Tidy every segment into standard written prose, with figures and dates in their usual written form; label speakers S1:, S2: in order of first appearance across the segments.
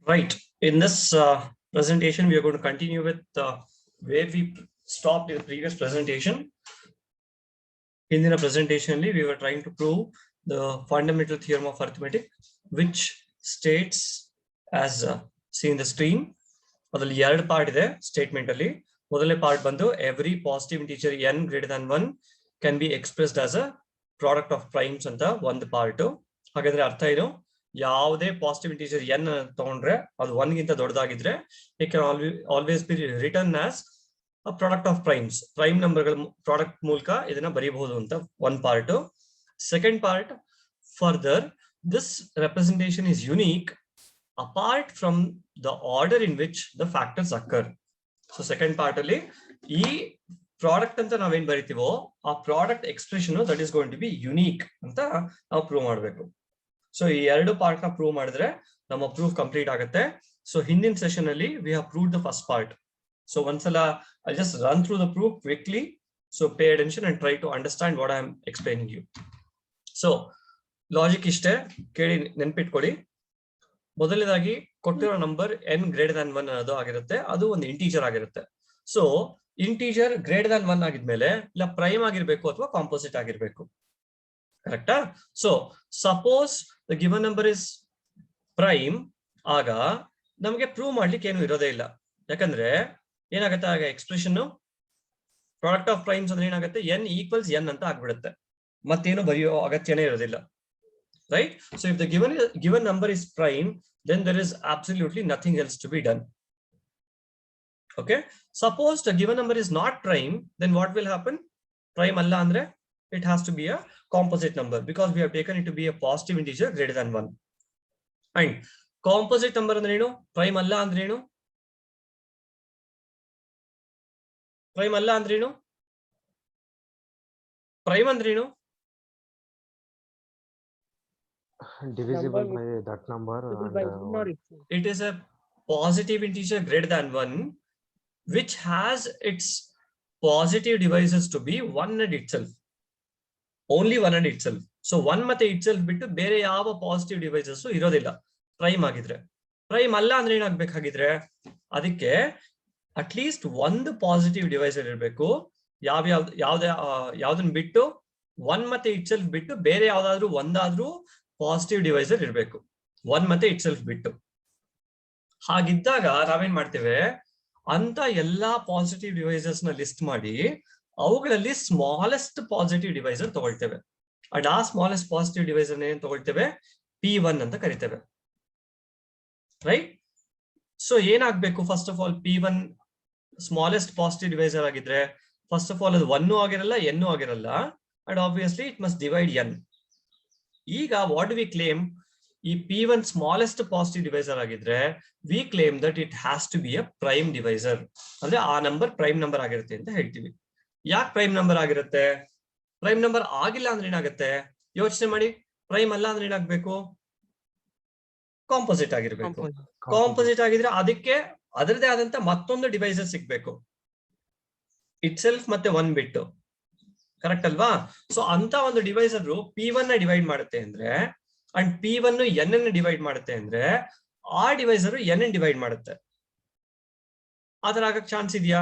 S1: Right. In this presentation, we are going to continue with where we stopped in the previous presentation. In the presentation, we were trying to prove the fundamental theorem of arithmetic, which states as seen in the screen. ಅದರಲ್ಲಿ ಎರಡು part ಇದೆ statement ಅಲ್ಲಿ. ಮೊದಲನೇ part ಬಂದು every positive integer n greater than 1 can be expressed as a product of primes ಅಂತ ಒಂದು part. ಹಾಗಾದ್ರೆ ಅರ್ಥ ಏನು? ಯಾವುದೇ ಪಾಸಿಟಿವ್ ಇಂಟಿಜರ್ n ತಗೊಂಡ್ರೆ ಅದು 1 ಗಿಂತ ದೊಡ್ಡದಾಗಿದ್ರೆ it can always be return as a product of primes. Prime ನಂಬರ್ಗಳ ಪ್ರಾಡಕ್ಟ್ ಮೂಲಕ ಇದನ್ನ ಬರೀಬಹುದು ಅಂತ ಒಂದು part. Second part, further this representation is unique apart from the order in which the factors occur. So second part ಅಲ್ಲಿ ಈ product ಅಂತ ನಾವೇನ್ ಬರಿತೀವೋ ಆ product expression that is going to be unique ಅಂತ ನಾವು ಪ್ರೂವ್ ಮಾಡಬೇಕು. ಸೊ ಈ ಎರಡು ಪಾರ್ಟ್ ನ ಪ್ರೂವ್ ಮಾಡಿದ್ರೆ ನಮ್ಮ ಪ್ರೂಫ್ ಕಂಪ್ಲೀಟ್ ಆಗುತ್ತೆ. ಸೊ ಹಿಂದಿನ ಸೆಷನ್ ಅಲ್ಲಿ we have proved the first part. So ಒಂದ್ಸಲ I just run through the proof quickly. So pay attention and try to understand what I am explaining you. So logic ಇಷ್ಟೇ, ಕೇಳಿ ನೆನ್ಪಿಟ್ಕೊಳ್ಳಿ. ಮೊದಲನೇದಾಗಿ ಕೊಟ್ಟಿರೋ number n greater than 1 ಅನ್ನೋದು ಆಗಿರುತ್ತೆ, ಅದು ಒಂದು ಇಂಟೀಜರ್ ಆಗಿರುತ್ತೆ. ಸೊ ಇಂಟೀಜರ್ ಗ್ರೇಟರ್ ದನ್ 1 ಆಗಿದ್ಮೇಲೆ ಇಲ್ಲ ಪ್ರೈಮ್ ಆಗಿರ್ಬೇಕು ಅಥವಾ ಕಾಂಪೋಸಿಟ್ ಆಗಿರ್ಬೇಕು, ಕರೆಕ್ಟಾ? So suppose the given number is prime, ಆಗ ನಮಗೆ ಪ್ರೂವ್ ಮಾಡ್ಲಿಕ್ಕೆ ಏನು ಇರೋದೇ ಇಲ್ಲ. ಯಾಕಂದ್ರೆ ಏನಾಗುತ್ತೆ, ಆಗ ಎಕ್ಸ್ಪ್ರೆಷನ್ ಪ್ರಾಡಕ್ಟ್ ಆಫ್ ಪ್ರೈಮ್ಸ್ ಅಂದ್ರೆ ಏನಾಗುತ್ತೆ, n ಈಕ್ವಲ್ಸ್ n ಅಂತ ಆಗ್ಬಿಡುತ್ತೆ, ಮತ್ತೇನು ಬರೆಯೋ ಅಗತ್ಯನೇ ಇರೋದಿಲ್ಲ. Right? So if the given number is prime, then there is absolutely nothing else to be done. Okay? Suppose the given number is not prime, then what will happen? Prime alla andre it has to be a composite number because we have taken it to be a positive integer greater than 1. And composite number andre enu? Prime alla andre enu? Prime alla andre enu? Prime andre enu?
S2: Divisible by that number and
S1: it is a positive integer greater than 1 which has its positive divisors to be 1 and itself, only 1 and itself. So 1 ಮತ್ತೆ itself ಬಿಟ್ಟು ಬೇರೆ ಯಾವ positive devices ಇರೋದಿಲ್ಲ prime ಆಗಿದ್ರೆ. Prime ಅಲ್ಲ ಅಂದ್ರೆ ಏನಾಗಬೇಕಾಗಿದ್ರೆ ಅದಕ್ಕೆ at least ಒಂದು ಪಾಸಿಟಿವ್ ಡಿವೈಸರ್ ಇರಬೇಕು. ಯಾವ್ದನ್ನ ಬಿಟ್ಟು 1 ಮತ್ತೆ itself ಬಿಟ್ಟು ಬೇರೆ ಯಾವ್ದಾದ್ರು ಒಂದಾದ್ರೂ ಪಾಸಿಟಿವ್ ಡಿವೈಸರ್ ಇರಬೇಕು, 1 ಮತ್ತೆ ಇಟ್ಸೆಲ್ಫ್ ಬಿಟ್ಟು. ಹಾಗಿದ್ದಾಗ ನಾವೇನ್ ಮಾಡ್ತೇವೆ, ಅಂತ ಎಲ್ಲಾ ಪಾಸಿಟಿವ್ ಡಿವೈಸರ್ಸ್ ನ ಲಿಸ್ಟ್ ಮಾಡಿ ಅವುಗಳಲ್ಲಿ ಸ್ಮಾಲೆಸ್ಟ್ ಪಾಸಿಟಿವ್ ಡಿವೈಸರ್ ತಗೊಳ್ತೇವೆ. ಅಂಡ್ ಆ ಸ್ಮಾಲೆಸ್ಟ್ ಪಾಸಿಟಿವ್ ಡಿವೈಸರ್ ಏನ್ ತಗೊಳ್ತೇವೆ, P1 ಅಂತ ಕರಿತೇವೆ. ರೈಟ್? ಸೊ ಏನಾಗ್ಬೇಕು, first of all P1 smallest positive divisor ಆಗಿದ್ರೆ ಫಸ್ಟ್ ಆಫ್ ಆಲ್ ಅದು 1 ಆಗಿರಲ್ಲ n ಆಗಿರಲ್ಲ, and obviously it must divide n. ಈಗ ವಾಟ್ ವಿ ಕ್ಲೇಮ್, ಈ P1 ಸ್ಮಾಲೆಸ್ಟ್ ಪಾಸಿಟಿವ್ ಡಿವೈಸರ್ ಆಗಿದ್ರೆ we claim that it has to be a prime divisor. ಅಂದ್ರೆ ಆ number prime number ಆಗಿರುತ್ತೆ ಅಂತ ಹೇಳ್ತೀವಿ. ಯಾಕೆ ಪ್ರೈಮ್ ನಂಬರ್ ಆಗಿರುತ್ತೆ? ಪ್ರೈಮ್ ನಂಬರ್ ಆಗಿಲ್ಲ ಅಂದ್ರೆ ಏನಾಗುತ್ತೆ ಯೋಚನೆ ಮಾಡಿ. ಪ್ರೈಮ್ ಅಲ್ಲ ಅಂದ್ರೆ ಏನಾಗ್ಬೇಕು, ಕಾಂಪೋಸಿಟ್ ಆಗಿರ್ಬೇಕು. ಕಾಂಪೋಸಿಟ್ ಆಗಿದ್ರೆ ಅದಕ್ಕೆ ಅದರದೇ ಆದಂತ ಮತ್ತೊಂದು ಡಿವೈಸರ್ ಸಿಗ್ಬೇಕು, ಇಟ್ ಸೆಲ್ಫ್ ಮತ್ತೆ 1 ಬಿಟ್ಟು, ಕರೆಕ್ಟ್ ಅಲ್ವಾ? ಸೊ ಅಂತ ಒಂದು ಡಿವೈಸರ್ P1 ನ ಡಿವೈಡ್ ಮಾಡುತ್ತೆ ಅಂದ್ರೆ ಅಂಡ್ P1 n ಅನ್ನು ಡಿವೈಡ್ ಮಾಡುತ್ತೆ ಅಂದ್ರೆ ಆ ಡಿವೈಸರ್ n ಅನ್ನು ಡಿವೈಡ್ ಮಾಡುತ್ತೆ. ಆತರ ಆಗಕ್ ಚಾನ್ಸ್ ಇದೆಯಾ?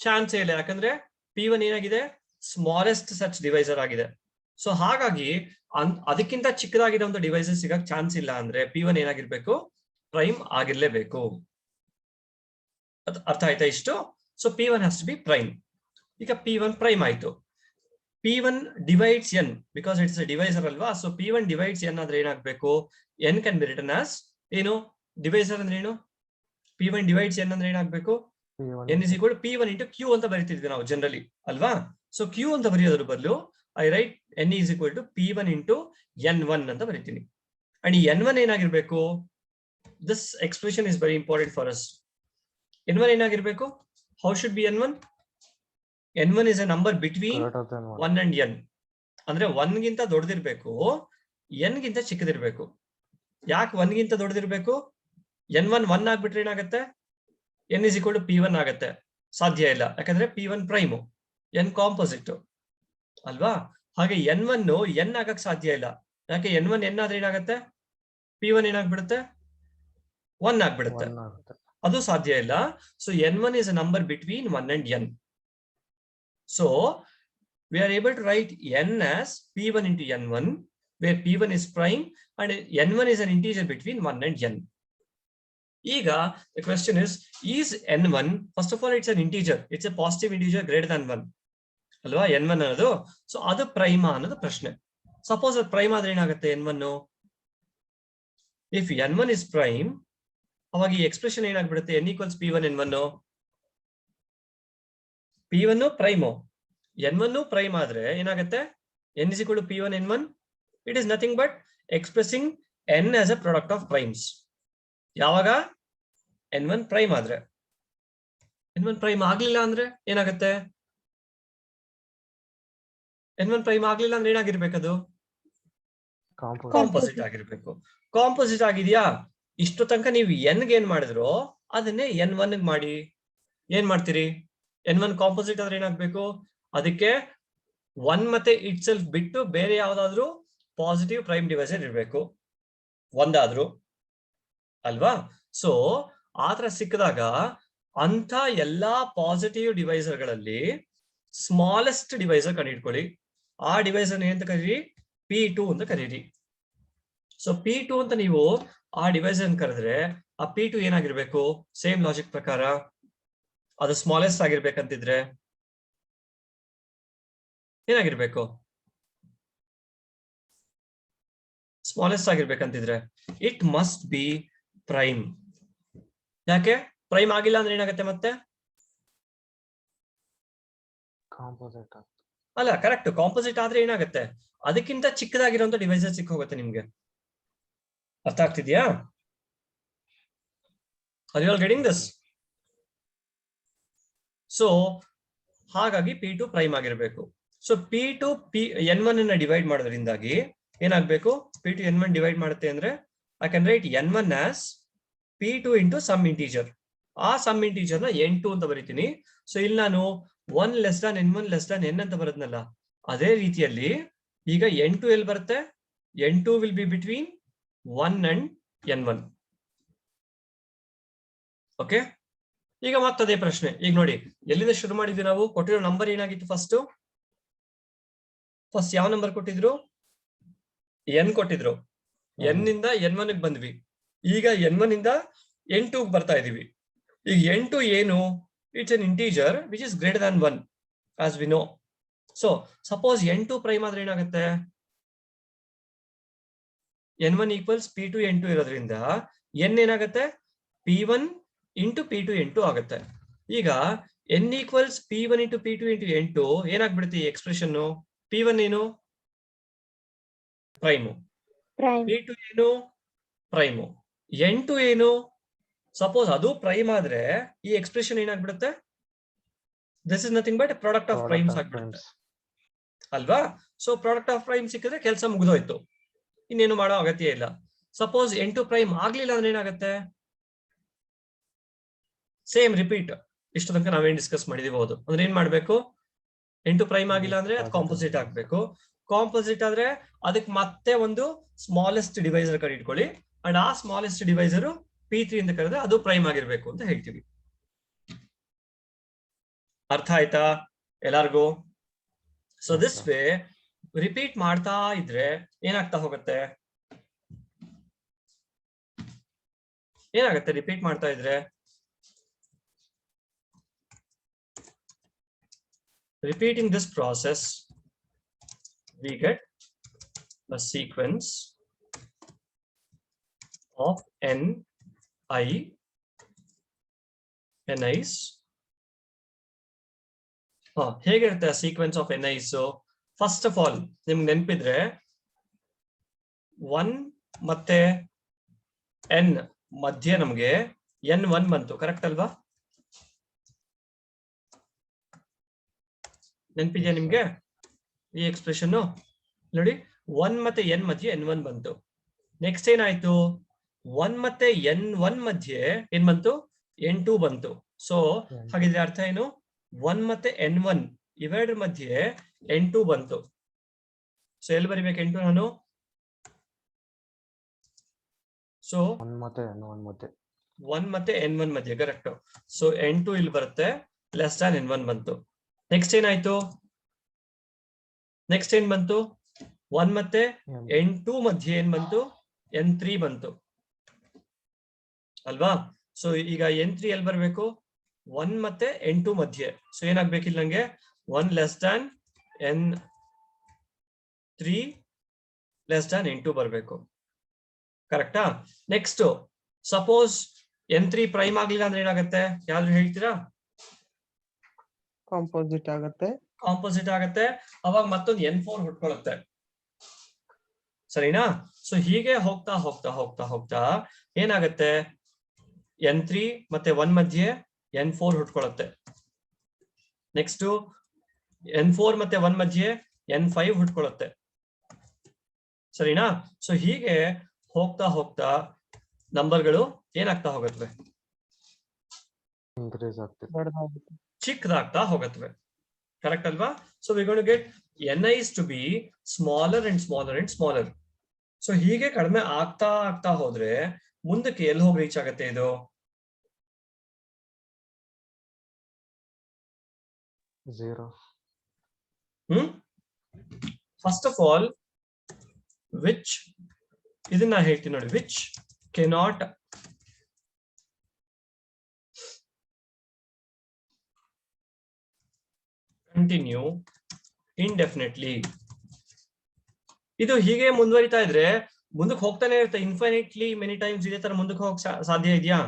S1: ಚಾನ್ಸ್ ಇಲ್ಲ. ಯಾಕಂದ್ರೆ P1 ಏನಾಗಿದೆ, ಸ್ಮಾಲೆಸ್ಟ್ ಸಚ್ ಡಿವೈಸರ್ ಆಗಿದೆ. ಸೊ ಹಾಗಾಗಿ ಅದಕ್ಕಿಂತ ಚಿಕ್ಕದಾಗಿರೋ ಒಂದು ಡಿವೈಸಸ್ ಸಿಗಕ್ ಚಾನ್ಸ್ ಇಲ್ಲ. ಅಂದ್ರೆ P1 ಏನಾಗಿರ್ಬೇಕು, ಪ್ರೈಮ್ ಆಗಿರ್ಲೇಬೇಕು. ಅರ್ಥ ಆಯ್ತಾ ಇಷ್ಟು? So P1 has to be prime. ಈಗ P1 ಪ್ರೈಮ್ ಆಯ್ತು. P1 divides n because it's a divisor ಅಲ್ವಾ. ಸೊ P1 ಡಿವೈಡ್ಸ್ n ಆದ್ರೆ ಏನಾಗಬೇಕು, n can be written as ಏನು, ಡಿವೈಸರ್ ಅಂದ್ರೆ ಏನು, P1 ಡಿವೈಡ್ಸ್ n ಅಂದ್ರೆ ಏನಾಗಬೇಕು, n is equal to P1 into Q ಅಂತ ಬರೀತಿದ್ವಿ ನಾವು ಜನರಲಿ ಅಲ್ವಾ. ಸೊ Q ಅಂತ ಬರೆಯೋದ್ರ ಬದಲು I write n is equal to P1 into n1 ಅಂತ ಬರೀತೀನಿ. ಅಂಡ್ ಈ n1 ಏನಾಗಿರ್ಬೇಕು, this expression is very important for us. n1 ಏನಾಗಿರ್ಬೇಕು, how should be n1? n1 is a number between 1 and n. ಅಂದ್ರೆ 1 ಗಿಂತ ದೊಡ್ಡದಿರ್ಬೇಕು, n ಗಿಂತ ಚಿಕ್ಕದಿರ್ಬೇಕು. ಯಾಕೆ 1 ಗಿಂತ ದೊಡ್ಡದಿರ್ಬೇಕು? n1 1 ಆಗ್ಬಿಟ್ರೆ ಏನಾಗುತ್ತೆ, n is equal to P1 ಆಗತ್ತೆ. ಸಾಧ್ಯ ಇಲ್ಲ, ಯಾಕಂದ್ರೆ P1 ಪ್ರೈಮ್, n ಕಾಂಪೋಸಿಟ್ ಅಲ್ವಾ. ಹಾಗೆ n1 n ಆಗಕ್ ಸಾಧ್ಯ ಇಲ್ಲ. ಯಾಕೆ n1 n ಆದ್ರೆ ಏನಾಗುತ್ತೆ, P1 ಏನಾಗ್ಬಿಡುತ್ತೆ, 1 ಆಗ್ಬಿಡುತ್ತೆ.
S2: 1 ಆಗುತ್ತೆ.
S1: ಅದು ಸಾಧ್ಯ ಇಲ್ಲ. So n1 is a number between 1 and n. So we are able to write n as p1 into n1, where p1 is prime and n1 is an integer between 1 and n. ಈಗ the question is n1, first of all it's an integer, it's a positive integer greater than 1 ಅಲ್ವಾ n1 ಅನ್ನೋದು. So ಅದು prime ಅನ್ನೋದು ಪ್ರಶ್ನೆ. Suppose ಅದು prime ಆದ್ರೆ ಏನಾಗುತ್ತೆ n1? If n1 is prime, ಅವಾಗ ಈ ಎಕ್ಸ್ಪ್ರೆಷನ್ ಏನಾಗ್ಬಿಡುತ್ತೆ n equals p1 n1. p1 prime, n1 prime ಆದ್ರೆ ಏನಾಗುತ್ತೆ n is equal to p1 n1. It is nothing but expressing n as a product of primes. ಯಾವಾಗ n1 prime ಆದ್ರೆ. n1 prime ಆಗ್ಲಿಲ್ಲ ಅಂದ್ರೆ ಏನಾಗುತ್ತೆ? n1 ಪ್ರೈಮ್ ಆಗ್ಲಿಲ್ಲ ಅಂದ್ರೆ ಏನಾಗಿರ್ಬೇಕದು? Composite ಆಗಿರ್ಬೇಕು. ಕಾಂಪೋಸಿಟ್ ಆಗಿದ್ಯಾ? ಇಷ್ಟು ತನಕ ನೀವು n ಗೆ ಏನ್ ಮಾಡಿದ್ರು ಅದನ್ನೇ n1 ಗೆ ಮಾಡಿ. ಏನ್ ಮಾಡ್ತೀರಿ? n1 ಕಾಂಪೋಸಿಟ್ ಆದ್ರೆ ಏನಾಗ್ಬೇಕು? ಅದಕ್ಕೆ 1 ಮತ್ತೆ ಇಟ್ ಸೆಲ್ಫ್ ಬಿಟ್ಟು ಬೇರೆ ಯಾವ್ದಾದ್ರು ಪಾಸಿಟಿವ್ ಪ್ರೈಮ್ ಡಿವೈಸರ್ ಇರ್ಬೇಕು, ಒಂದಾದ್ರು ಅಲ್ವಾ? ಸೊ ಆತರ ಸಿಕ್ಕಿದಾಗ ಅಂತ ಎಲ್ಲಾ ಪಾಸಿಟಿವ್ ಡಿವೈಸರ್ ಗಳಲ್ಲಿ ಸ್ಮಾಲೆಸ್ಟ್ ಡಿವೈಸರ್ ಕಂಡುಹಿಡ್ಕೊಳ್ಳಿ. ಆ ಡಿವೈಸರ್ ಏನಂತ ಕರೀರಿ? p2 ಅಂತ ಕರೀರಿ. ಸೊ p2 ಅಂತ ನೀವು ಆ ಡಿವೈಸರ್ ಕರೆದ್ರೆ ಆ p2 ಏನಾಗಿರ್ಬೇಕು? ಸೇಮ್ ಲಾಜಿಕ್ ಪ್ರಕಾರ ಅದು ಸ್ಮಾಲೆಸ್ಟ್ ಆಗಿರ್ಬೇಕಂತಿದ್ರೆ ಏನಾಗಿರ್ಬೇಕು? ಸ್ಮಾಲೆಸ್ಟ್ ಆಗಿರ್ಬೇಕಂತಿದ್ರೆ ಇಟ್ ಮಸ್ಟ್ ಬಿ ಪ್ರೈಮ್. ಯಾಕೆ ಪ್ರೈಮ್ ಆಗಿಲ್ಲ ಅಂದ್ರೆ ಏನಾಗುತ್ತೆ? ಮತ್ತೆ
S2: ಕಾಂಪೋಸಿಟ್
S1: ಅಲ್ಲ, ಕರೆಕ್ಟ್. ಕಾಂಪೋಸಿಟ್ ಆದ್ರೆ ಏನಾಗುತ್ತೆ? ಅದಕ್ಕಿಂತ ಚಿಕ್ಕದಾಗಿರುವಂತ ಡಿವೈಸರ್ ಸಿಕ್ಕ ಹೋಗುತ್ತೆ ನಿಮ್ಗೆ. ಅರ್ಥ ಆಗ್ತಿದ್ಯಾ? Are you all getting this? So ಹಾಗಾಗಿ p2 ಪ್ರೈಮ್ ಆಗಿರ್ಬೇಕು. ಸೊ p2 n1 ಅನ್ನ ಡಿವೈಡ್ ಮಾಡೋದ್ರಿಂದಾಗಿ ಏನಾಗ್ಬೇಕು? p2 n1 ಡಿವೈಡ್ ಮಾಡುತ್ತೆ ಅಂದ್ರೆ I can write n1 as p2 into some integer. ಆ ಸಮ್ ಇಂಟೀಜರ್ ನ n2 ಅಂತ ಬರೀತೀನಿ. ಸೊ ಇಲ್ಲಿ ನಾನು 1 less than n1 less than n ಅಂತ ಬರೋದ್ನಲ್ಲ, ಅದೇ ರೀತಿಯಲ್ಲಿ ಈಗ n2 ಎಲ್ಲಿ ಬರುತ್ತೆ? n2 will be between 1 and n1. Okay, ಈಗ ಮತ್ತದೇ ಪ್ರಶ್ನೆ. ಈಗ ನೋಡಿ, ಎಲ್ಲಿಂದ ಶುರು ಮಾಡಿದ್ವಿ ನಾವು? ಕೊಟ್ಟಿರೋ ನಂಬರ್ ಏನಾಗಿತ್ತು? ಫಸ್ಟ್ ಯಾವ ನಂಬರ್ ಕೊಟ್ಟಿದ್ರು? n ಕೊಟ್ಟಿದ್ರು. n ಇಂದ n1 ಗೆ ಬಂದ್ವಿ. ಈಗ n1 ಇಂದ n2 ಗೆ ಬರ್ತಾ ಇದೀವಿ. ಈಗ n2 ಏನು? It's an integer which is greater than 1 as we know. So suppose n2 prime ಆದ್ರೆ ಏನಾಗುತ್ತೆ? n1 ಈಕ್ವಲ್ಸ್ p2 n2 ಇರೋದ್ರಿಂದ n ಏನಾಗುತ್ತೆ? p1 ಇಂಟು p2 n2 ಆಗುತ್ತೆ. ಈಗ n equals p1 into p2 into n2 ಏನಾಗ್ಬಿಡುತ್ತೆ? ಈ expression p1 ಏನು? Prime. p2 ಏನು? Prime. n2 ಏನು? ಸಪೋಸ್ ಅದು ಪ್ರೈಮ್ ಆದ್ರೆ ಈ ಎಕ್ಸ್ಪ್ರೆಷನ್ ಏನಾಗ್ಬಿಡುತ್ತೆ? This is nothing but product of primes ಆಗ್ಬಿಡುತ್ತೆ ಅಲ್ವಾ? ಸೊ ಪ್ರಾಡಕ್ಟ್ ಆಫ್ ಪ್ರೈಮ್ ಸಿಕ್ಕಿದ್ರೆ ಕೆಲಸ ಮುಗಿದೋಯ್ತು, ಇನ್ನೇನು ಮಾಡೋ ಅಗತ್ಯ ಇಲ್ಲ. ಸಪೋಸ್ n2 ಪ್ರೈಮ್ ಆಗ್ಲಿಲ್ಲ ಅಂದ್ರೆ ಏನಾಗುತ್ತೆ? Same repeat. ಇಷ್ಟು ತನಕ ನಾವೇನ್ ಡಿಸ್ಕಸ್ ಮಾಡಿದೀಬಹುದು. ಅಂದ್ರೆ ಏನ್ ಮಾಡ್ಬೇಕು? n2 ಪ್ರೈಮ್ ಆಗಿಲ್ಲ ಅಂದ್ರೆ ಅದು ಕಾಂಪೋಸಿಟ್ ಆಗ್ಬೇಕು. ಕಾಂಪೋಸಿಟ್ ಆದ್ರೆ ಅದಕ್ಕೆ ಮತ್ತೆ ಒಂದು ಸ್ಮಾಲೆಸ್ಟ್ ಡಿವೈಸರ್ ಕಡೆ ಇಟ್ಕೊಳ್ಳಿ. ಅಂಡ್ ಆ ಸ್ಮಾಲೆಸ್ಟ್ ಡಿವೈಸರ್ p3 ಅಂತ ಕರೆದ್ರೆ ಅದು ಪ್ರೈಮ್ ಆಗಿರ್ಬೇಕು ಅಂತ ಹೇಳ್ತೀವಿ. ಅರ್ಥ ಆಯ್ತಾ ಎಲ್ಲಾರ್ಗೂ? ಸೊ ದಿಸ್ ವೇ ರಿಪೀಟ್ ಮಾಡ್ತಾ ಇದ್ರೆ ಏನಾಗ್ತಾ ಹೋಗುತ್ತೆ? ಏನಾಗುತ್ತೆ ರಿಪೀಟ್ ಮಾಡ್ತಾ ಇದ್ರೆ? Repeating this process, we get a sequence of ni's. ಹೇಗಿರುತ್ತೆ ಆ sequence of ni's? First of all ನಿಮ್ಗೆ ನೆನಪಿದ್ರೆ 1 ಮತ್ತೆ n ಮಧ್ಯೆ ನಮ್ಗೆ n1 ಬಂತು, ಕರೆಕ್ಟ್ ಅಲ್ವಾ? ನೆನಪಿದ್ಯಾ ನಿಮ್ಗೆ ಈ ಎಕ್ಸ್ಪ್ರೆಷನ್? ನೋಡಿ, 1 ಮತ್ತೆ n ಮಧ್ಯೆ n1 ಬಂತು. ನೆಕ್ಸ್ಟ್ ಏನಾಯ್ತು? 1 ಮತ್ತೆ n1 ಮಧ್ಯೆ ಏನ್ ಬಂತು? n2 ಬಂತು. ಸೊ ಹಾಗಿದ್ರೆ ಅರ್ಥ ಏನು? 1 ಮತ್ತೆ n1 ಇವೆರಡರ ಮಧ್ಯೆ n2 ಬಂತು. ಸೊ ಎಲ್ಲಿ ಬರಿಬೇಕು n2 ನಾನು? ಸೊ
S2: 1 ಮತ್ತೆ n1 ಮಧ್ಯೆ
S1: 1 ಮತ್ತೆ n1 ಮಧ್ಯೆ ಕರೆಕ್ಟ್. ಸೊ n2 ಇಲ್ಲಿ ಬರುತ್ತೆ, ಲೆಸ್ ದ್ಯಾನ್ n1 ಬಂತು. ನೆಕ್ಸ್ಟ್ ಏನಾಯ್ತು? ನೆಕ್ಸ್ಟ್ ಏನ್ ಬಂತು? 1 ಮತ್ತೆ n2 ಮಧ್ಯೆ ಏನ್ ಬಂತು? n3 ಬಂತು ಅಲ್ವಾ? ಸೊ ಈಗ n3 ಎಲ್ಲಿ ಬರ್ಬೇಕು? 1 ಮತ್ತೆ n2 ಮಧ್ಯೆ. ಸೊ ಏನಾಗ್ಬೇಕಿಲ್ಲ ನಂಗೆ? 1 less than n3 less than n2 ಬರ್ಬೇಕು, ಕರೆಕ್ಟಾ? ನೆಕ್ಸ್ಟ್ ಸಪೋಸ್ n3 ಪ್ರೈಮ್ ಆಗ್ಲಿಲ್ಲ ಅಂದ್ರೆ ಏನಾಗುತ್ತೆ? ಯಾರು ಹೇಳ್ತೀರಾ?
S2: ಕಾಂಪೋಸಿಟ್ ಆಗುತ್ತೆ.
S1: ಕಾಂಪೋಸಿಟ್ ಆಗುತ್ತೆ. ಅವಾಗ ಮತ್ತೊಂದು n4 ಹುಟ್ಕೊಳ್ಳುತ್ತೆ, ಸರಿನಾ? ಸೊ ಹೀಗೆ ಹೋಗ್ತಾ ಹೋಗ್ತಾ ಹೋಗ್ತಾ ಹೋಗ್ತಾ ಏನಾಗುತ್ತೆ? n3 ಮತ್ತೆ 1 ಮಧ್ಯೆ n4 ಹುಟ್ಕೊಳ್ಳುತ್ತೆ. ನೆಕ್ಸ್ಟ್ n4 ಮತ್ತೆ 1 ಮಧ್ಯೆ n5 ಹುಟ್ಕೊಳ್ಳುತ್ತೆ, ಸರಿನಾ? ಸೊ ಹೀಗೆ ಹೋಗ್ತಾ ಹೋಗ್ತಾ ನಂಬರ್ಗಳು ಏನಾಗ್ತಾ ಹೋಗುತ್ತವೆ?
S2: ಇನ್ಕ್ರೀಸ್ ಆಗ್ತದೆ,
S3: ದೊಡ್ಡದಾಗುತ್ತೆ.
S1: ಚಿಕ್ಕದಾಗ್ತಾ ಹೋಗುತ್ತವೆ, ಕರೆಕ್ಟ್ ಅಲ್ವಾ? So we gonna get ni's to be smaller and smaller and smaller. So ಹೀಗೆ ಕಡಿಮೆ ಆಗ್ತಾ ಆಗ್ತಾ ಹೋದ್ರೆ ಮುಂದಕ್ಕೆ ಎಲ್ಲಿ ಹೋಗಿ ರೀಚ್ ಆಗುತ್ತೆ ಇದು?
S2: Zero.
S1: First of all which, ಇದನ್ನ ಹೇಳ್ತೀನಿ ನೋಡಿ, ವಿಚ್ ಕೆನಾಟ್ ಕಂಟಿನ್ಯೂ ಇಂಡೆಫಿನೆಟ್ಲಿ. ಇದು ಹೀಗೆ ಮುಂದುವರಿತಾ ಇದ್ರೆ ಮುಂದಕ್ಕೆ ಹೋಗ್ತಾನೆ ಇರುತ್ತೆ, ಇನ್ಫೈನೈಟ್ಲಿ ಮೆನಿ ಟೈಮ್ಸ್ ಇದೇ ತರ ಮುಂದಕ್ಕೆ ಹೋಗಕ್ ಸಾಧ್ಯ ಇದೆಯಾ?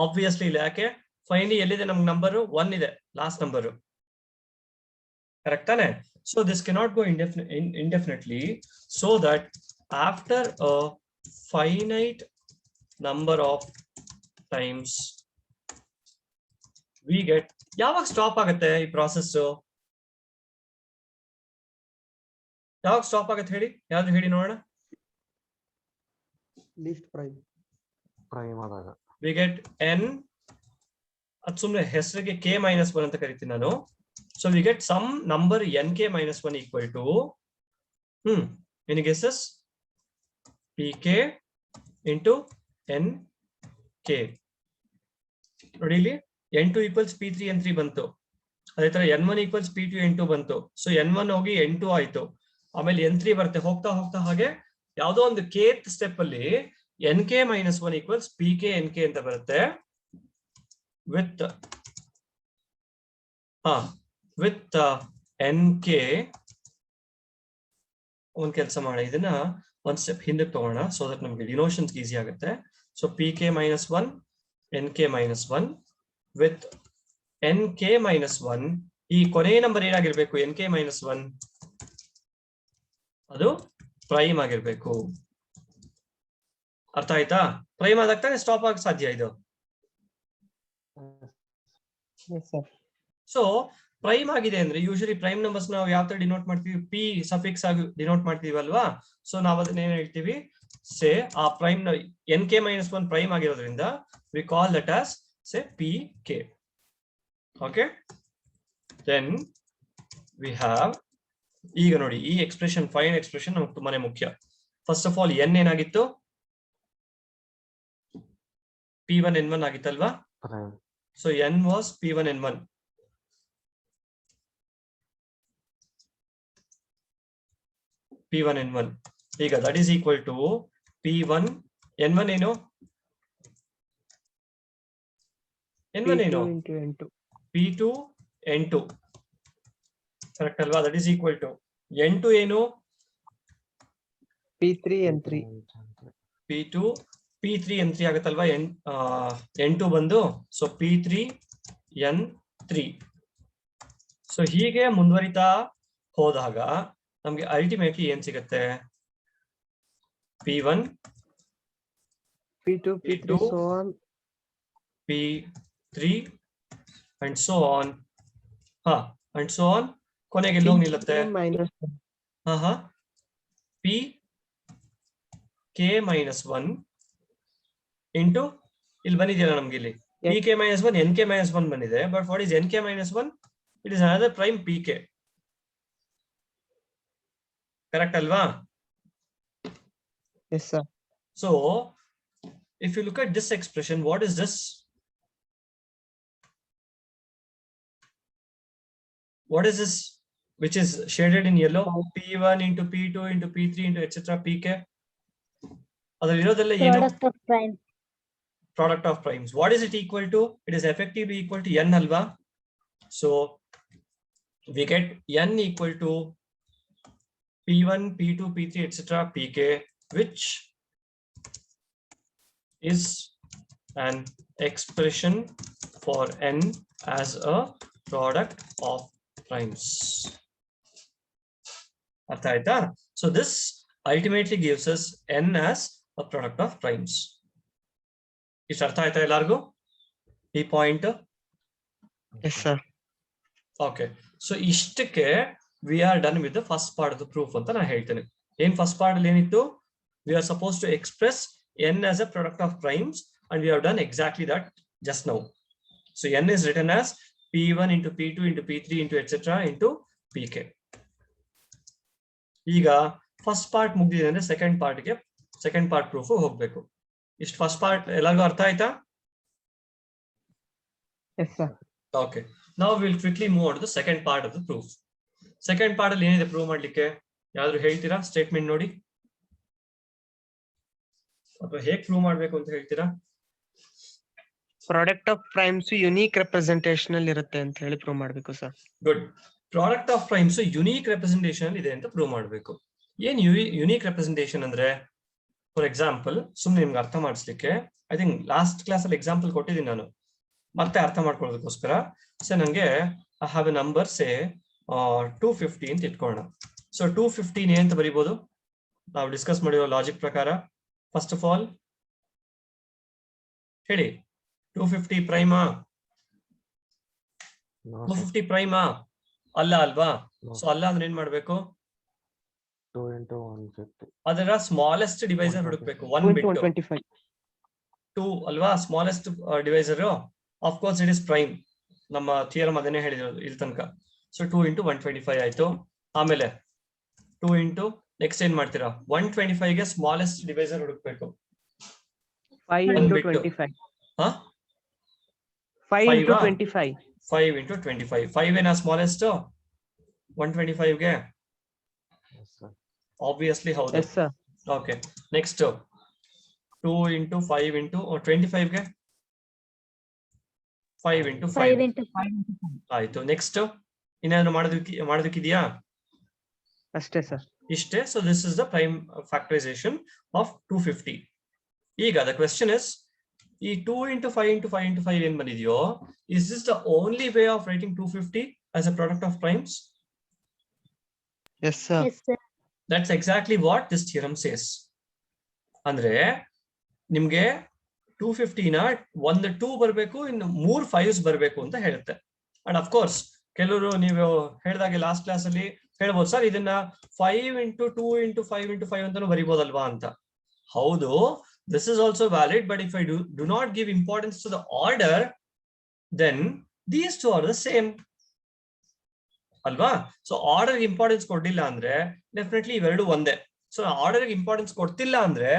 S1: ಆಬ್ವಿಯಸ್ಲಿ ಇಲ್ಲ. ಯಾಕೆ? ಫೈನಲಿ ಎಲ್ಲಿದೆ ನಮ್ಗೆ ನಂಬರು? 1 ಇದೆ, ಲಾಸ್ಟ್ ನಂಬರು, ಕರೆಕ್ಟ್ ತಾನೆ? So this cannot go indefinitely, so that after a finite number of times we get, ಯಾವಾಗ ಸ್ಟಾಪ್ ಆಗುತ್ತೆ ಈ ಪ್ರಾಸೆಸ್? ಯಾವಾಗ ಸ್ಟಾಪ್ ಆಗುತ್ತೆ ಹೇಳಿ? ಯಾವ್ದು ಹೇಳಿ ನೋಡೋಣ.
S3: Least prime.
S2: ಪ್ರೈಮ್ ಆದಾಗ
S1: ವಿ ಗೆಟ್ n, ಅದು ಸುಮ್ಮನೆ ಹೆಸರಿಗೆ k-1 ಅಂತ ಕರಿತೀನಿ ನಾನು. So we get some number nk-1 equal to any guesses? pk into nk. ನೋಡಿ ಇಲ್ಲಿ n2 ಈಕ್ವಲ್ಸ್ p3 n3 ಬಂತು, ಅದೇ ತರ n1 ಈಕ್ವಲ್ಸ್ p2 n2 ಬಂತು. ಸೊ n1 ಹೋಗಿ n2 ಆಯ್ತು, ಆಮೇಲೆ n3 ಬರುತ್ತೆ. ಹೋಗ್ತಾ ಹೋಗ್ತಾ ಹಾಗೆ ಯಾವ್ದೋ ಒಂದು kth ಸ್ಟೆಪ್ ಅಲ್ಲಿ nk-1 ಈಕ್ವಲ್ಸ್ pk nk ಅಂತ ಬರುತ್ತೆ. ವಿತ್ nk ಒಂದ್ ಕೆಲಸ ಮಾಡಿ, ಇದನ್ನ ಒಂದ್ ಸ್ಟೆಪ್ ಹಿಂದಕ್ಕೆ ತಗೋಣ, ಸೊ ದಟ್ ನಮ್ಗೆ ಡಿನೋಷನ್ಸ್ ಈಸಿ ಆಗುತ್ತೆ. So pk-1 nk-1 with nk-1, ಈ ಕೊನೆಯ ನಂಬರ್ ಏನಾಗಿರ್ಬೇಕು? nk-1 ಅದು ಪ್ರೈಮ್ ಆಗಿರ್ಬೇಕು. ಅರ್ಥ ಆಯ್ತಾ? ಪ್ರೈಮ್ ಆದಾಗ ತಾನೇ ಸ್ಟಾಪ್ ಆಗಕ್ಕೆ ಸಾಧ್ಯ ಇದು. ಸೊ ಪ್ರೈಮ್ ಆಗಿದೆ ಅಂದ್ರೆ ಯೂಶಲಿ ಪ್ರೈಮ್ ನಂಬರ್ಸ್ ನಾವು ಯಾವ ತರ ಡಿನೋಟ್ ಮಾಡ್ತೀವಿ? ಪಿ ಸಫಿಕ್ಸ್ ಆಗಿ ಡಿನೋಟ್ ಮಾಡ್ತೀವಿ ಅಲ್ವಾ? ಸೊ ನಾವು ಅದನ್ನ ಏನ್ ಹೇಳ್ತೀವಿ? ಸೇ ಆ ಪ್ರೈಮ್ nk-1 ಪ್ರೈಮ್ ಆಗಿರೋದ್ರಿಂದ we call that as say pk. Okay, then we have, ಈಗ ನೋಡಿ ಈ ಎಕ್ಸ್ಪ್ರೆಷನ್, ಫೈನ್ ಎಕ್ಸ್ಪ್ರೆಷನ್ ನಮ್ಗೆ ತುಂಬಾನೇ ಮುಖ್ಯ. ಫಸ್ಟ್ ಆಫ್ ಆಲ್ n ಏನಾಗಿತ್ತು? p1 n1 ಆಗಿತ್ತಲ್ವಾ?
S2: Prime.
S1: So n was p1 n1. p1 n1 ಈಗ that is equal to p1 n1 ಏನು? n1 ಏನು? p2 n2, ಕರೆಕ್ಟ್ ಅಲ್ವಾ? That is equal to n2 ಏನು?
S3: P3 N3.
S1: p2 p3 n3 ಆಗುತ್ತಲ್ವಾ? n2 ಬಂದು, so p3 n3. So ಹೀಗೆ ಮುಂದುವರಿತಾ ಹೋದಾಗ ನಮ್ಗೆ ಅಲ್ಟಿಮೇಟ್ಲಿ ಏನ್ ಸಿಗುತ್ತೆ? p1
S3: P2 P3 so on.
S1: p3 and so on. and so on. ಕೊನೆಗೆ ಎಲ್ಲಿ ಹೋಗಿ ನಿಲ್ಲುತ್ತೆ?
S3: -1.
S1: pk-1 ಇಂಟು ಇಲ್ಲಿ ಬಂದಿದೆಯಲ್ಲ ನಮ್ಗೆ, ಇಲ್ಲಿ pk-1 nk-1 ಬಂದಿದೆ. But what is nk-1? It is another prime pk, correct ಅಲ್ವಾ?
S3: Yes sir.
S1: So if you look at this expression, what is this? What is this which is shaded in yellow? P1 into P2 into P3 into etc. Pk. ಅದ್ರಲ್ಲಿ ಇರೋದೆಲ್ಲ ಏನು?
S4: Product of prime.
S1: Product of primes. What is it equal to? It is effectively equal to n alva. So we get n equal to P1, P2, P3, etc. Pk, which is an expression for n as a product of primes. Artha aita? So this ultimately gives us n as a product of primes. Is artha aita ellargu? Ee point?
S3: Yes, sir.
S1: Okay. So ishtike we are done with the first part of the proof anta na heltene. In first part alli enittu? We are supposed to express n as a product of primes, and we have done exactly that just now. So n is written as P1 into P2 into P3 into etc. into Pk. ಈಗ first part ಮುಗಿದಿದೆ ಅಂದ್ರೆ second part proof ಹೋಗ್ಬೇಕು. ಇಷ್ಟು first part ಎಲ್ಲರಿಗೂ ಅರ್ಥ ಆಯ್ತಾ?
S3: Yes, sir.
S1: Okay. Now we'll quickly move on to the second part of the proof. Second part ಅಲ್ಲಿ ಏನಿದೆ ಪ್ರೂವ್ ಮಾಡ್ಲಿಕ್ಕೆ? ಯಾರಾದ್ರೂ ಹೇಳ್ತೀರಾ? ಸ್ಟೇಟ್ಮೆಂಟ್ ನೋಡಿ, ಅಥವಾ ಹೇಗೆ ಪ್ರೂವ್ ಮಾಡ್ಬೇಕು ಅಂತ ಹೇಳ್ತೀರಾ?
S3: Product of primes unique representation ಅಲ್ಲಿ ಇರುತ್ತೆ ಅಂತ ಹೇಳಿ ಪ್ರೂವ್ ಮಾಡ್ಬೇಕು sir.
S1: Good. Product of primes unique representation ಇದೆ ಅಂತ ಪ್ರೂವ್ ಮಾಡಬೇಕು. ಏನ್ ಯುನೀಕ್ ರೆಪ್ರೆಸೆಂಟೇಷನ್ ಅಂದ್ರೆ, ಫಾರ್ ಎಕ್ಸಾಂಪಲ್ ಸುಮ್ನೆ ನಿಮ್ಗೆ ಅರ್ಥ ಮಾಡಿಸ್ಲಿಕ್ಕೆ, ಐ ಥಿಂಕ್ ಲಾಸ್ಟ್ ಕ್ಲಾಸ್ ಅಲ್ಲಿ ಎಕ್ಸಾಂಪಲ್ ಕೊಟ್ಟಿದ್ದೀನಿ ನಾನು, ಮತ್ತೆ ಅರ್ಥ ಮಾಡ್ಕೊಳ್ಳೋದಕ್ಕೋಸ್ಕರ. ಸೊ ನಂಗೆ ಐ ಹ್ಯಾವ್ ಎ ನಂಬರ್ ಸೇ 250 ಅಂತ ಇಟ್ಕೊಳ್ಳೋಣ. ಸೊ 215 ಅಂತ ಬರೀಬಹುದು ನಾವು ಡಿಸ್ಕಸ್ ಮಾಡಿರೋ ಲಾಜಿಕ್ ಪ್ರಕಾರ. ಫಸ್ಟ್ ಆಫ್ ಆಲ್ ಹೇಳಿ, 250 ಪ್ರೈಮಾ? 250 ಪ್ರೈಮಾ ಅಲ್ಲ ಅಲ್ವಾ? ಸೊ ಅಲ್ಲ ಅಂದ್ರೆ ಏನ್ ಮಾಡ್ಬೇಕು?
S2: 2 into 150.
S1: ಅದರ ಸ್ಮಾಲೆಸ್ಟ್ ಡಿವೈಸರ್ ಹುಡುಕ್ಬೇಕು. 1 ಬಿಟ್ಟು
S3: 125.
S1: 2 ಅಲ್ವಾ smallest divisor. Of course it is prime. ನಮ್ಮ ಥಿಯರಮ್ ಅದನ್ನೇ ಹೇಳಿರೋದು ಇಲ್ಲಿ ತನಕ. ಸೊ 2 into 125 ಆಯ್ತು. ಆಮೇಲೆ 2 into ನೆಕ್ಸ್ಟ್ ಏನ್ ಮಾಡ್ತೀರಾ? 125 ಗೆ ಸ್ಮಾಲೆಸ್ಟ್ ಡಿವೈಸರ್ ಹುಡುಕ್ಬೇಕು.
S3: 5 into 25.
S1: ಹಾ,
S3: 5 into 25.
S1: 5 into 25. 5 ಏನ ಸ್ಮಾಲೆಸ್ಟ್ 125 ಗೆ?
S2: Yes, sir.
S1: ಆಬ್ವಿಯಸ್ಲಿ ಹೌದು.
S3: Yes, sir.
S1: Okay. Next 2 into 5 into 25 ಗೆ 5 into 5.
S4: 5 into 5.
S1: ಆಯ್ತು. ನೆಕ್ಸ್ಟ್ ಇನ್ನಾದ್ರು ಮಾಡೋದಕ್ಕಿದೆಯಾ?
S3: ಅಷ್ಟೇ ಸರ್.
S1: ಇಷ್ಟೇ. So this is the prime factorisation of 250. ಈಗ ದ ಕ್ವೆಶ್ಚನ್ ಇಸ್, ಈ 2 into 5 into 5 into 5 ಏನ್ ಬಂದಿದೆಯೋ, is this the only way of writing 250 as a product of primes?
S3: Yes, sir.
S4: Yes, sir.
S1: That's exactly what this theorem says. ಅಂದ್ರೆ ನಿಮ್ಗೆ 250 ನ ಒಂದು 2 ಬರಬೇಕು, ಇನ್ನು 3 5s ಬರಬೇಕು ಅಂತ ಹೇಳುತ್ತೆ. ಅಂಡ್ ಅಫ್ ಕೋರ್ಸ್ ಕೆಲವರು ನೀವು ಹೇಳಿದಾಗೆ ಲಾಸ್ಟ್ ಕ್ಲಾಸ್ ಅಲ್ಲಿ ಹೇಳ್ಬೋದು, ಸರ್ ಇದನ್ನ 5 into 2 into 5 into 5 ಅಂತಾನು ಬರಿಬೋದಲ್ವಾ ಅಂತ. ಹೌದು, this is also valid, but if I do not give importance to the order, then these two are the same. ಅಲ್ವಾ? ಸೊ ಆರ್ಡರ್ ಇಂಪಾರ್ಟೆನ್ಸ್ ಕೊಡ್ಲಿಲ್ಲ ಅಂದ್ರೆ ಡೆಫಿನೆಟ್ಲಿ ಇವೆರಡು ಒಂದೇ. ಸೊ ಆರ್ಡರ್ ಇಂಪಾರ್ಟೆನ್ಸ್ ಕೊಡ್ತಿಲ್ಲ ಅಂದ್ರೆ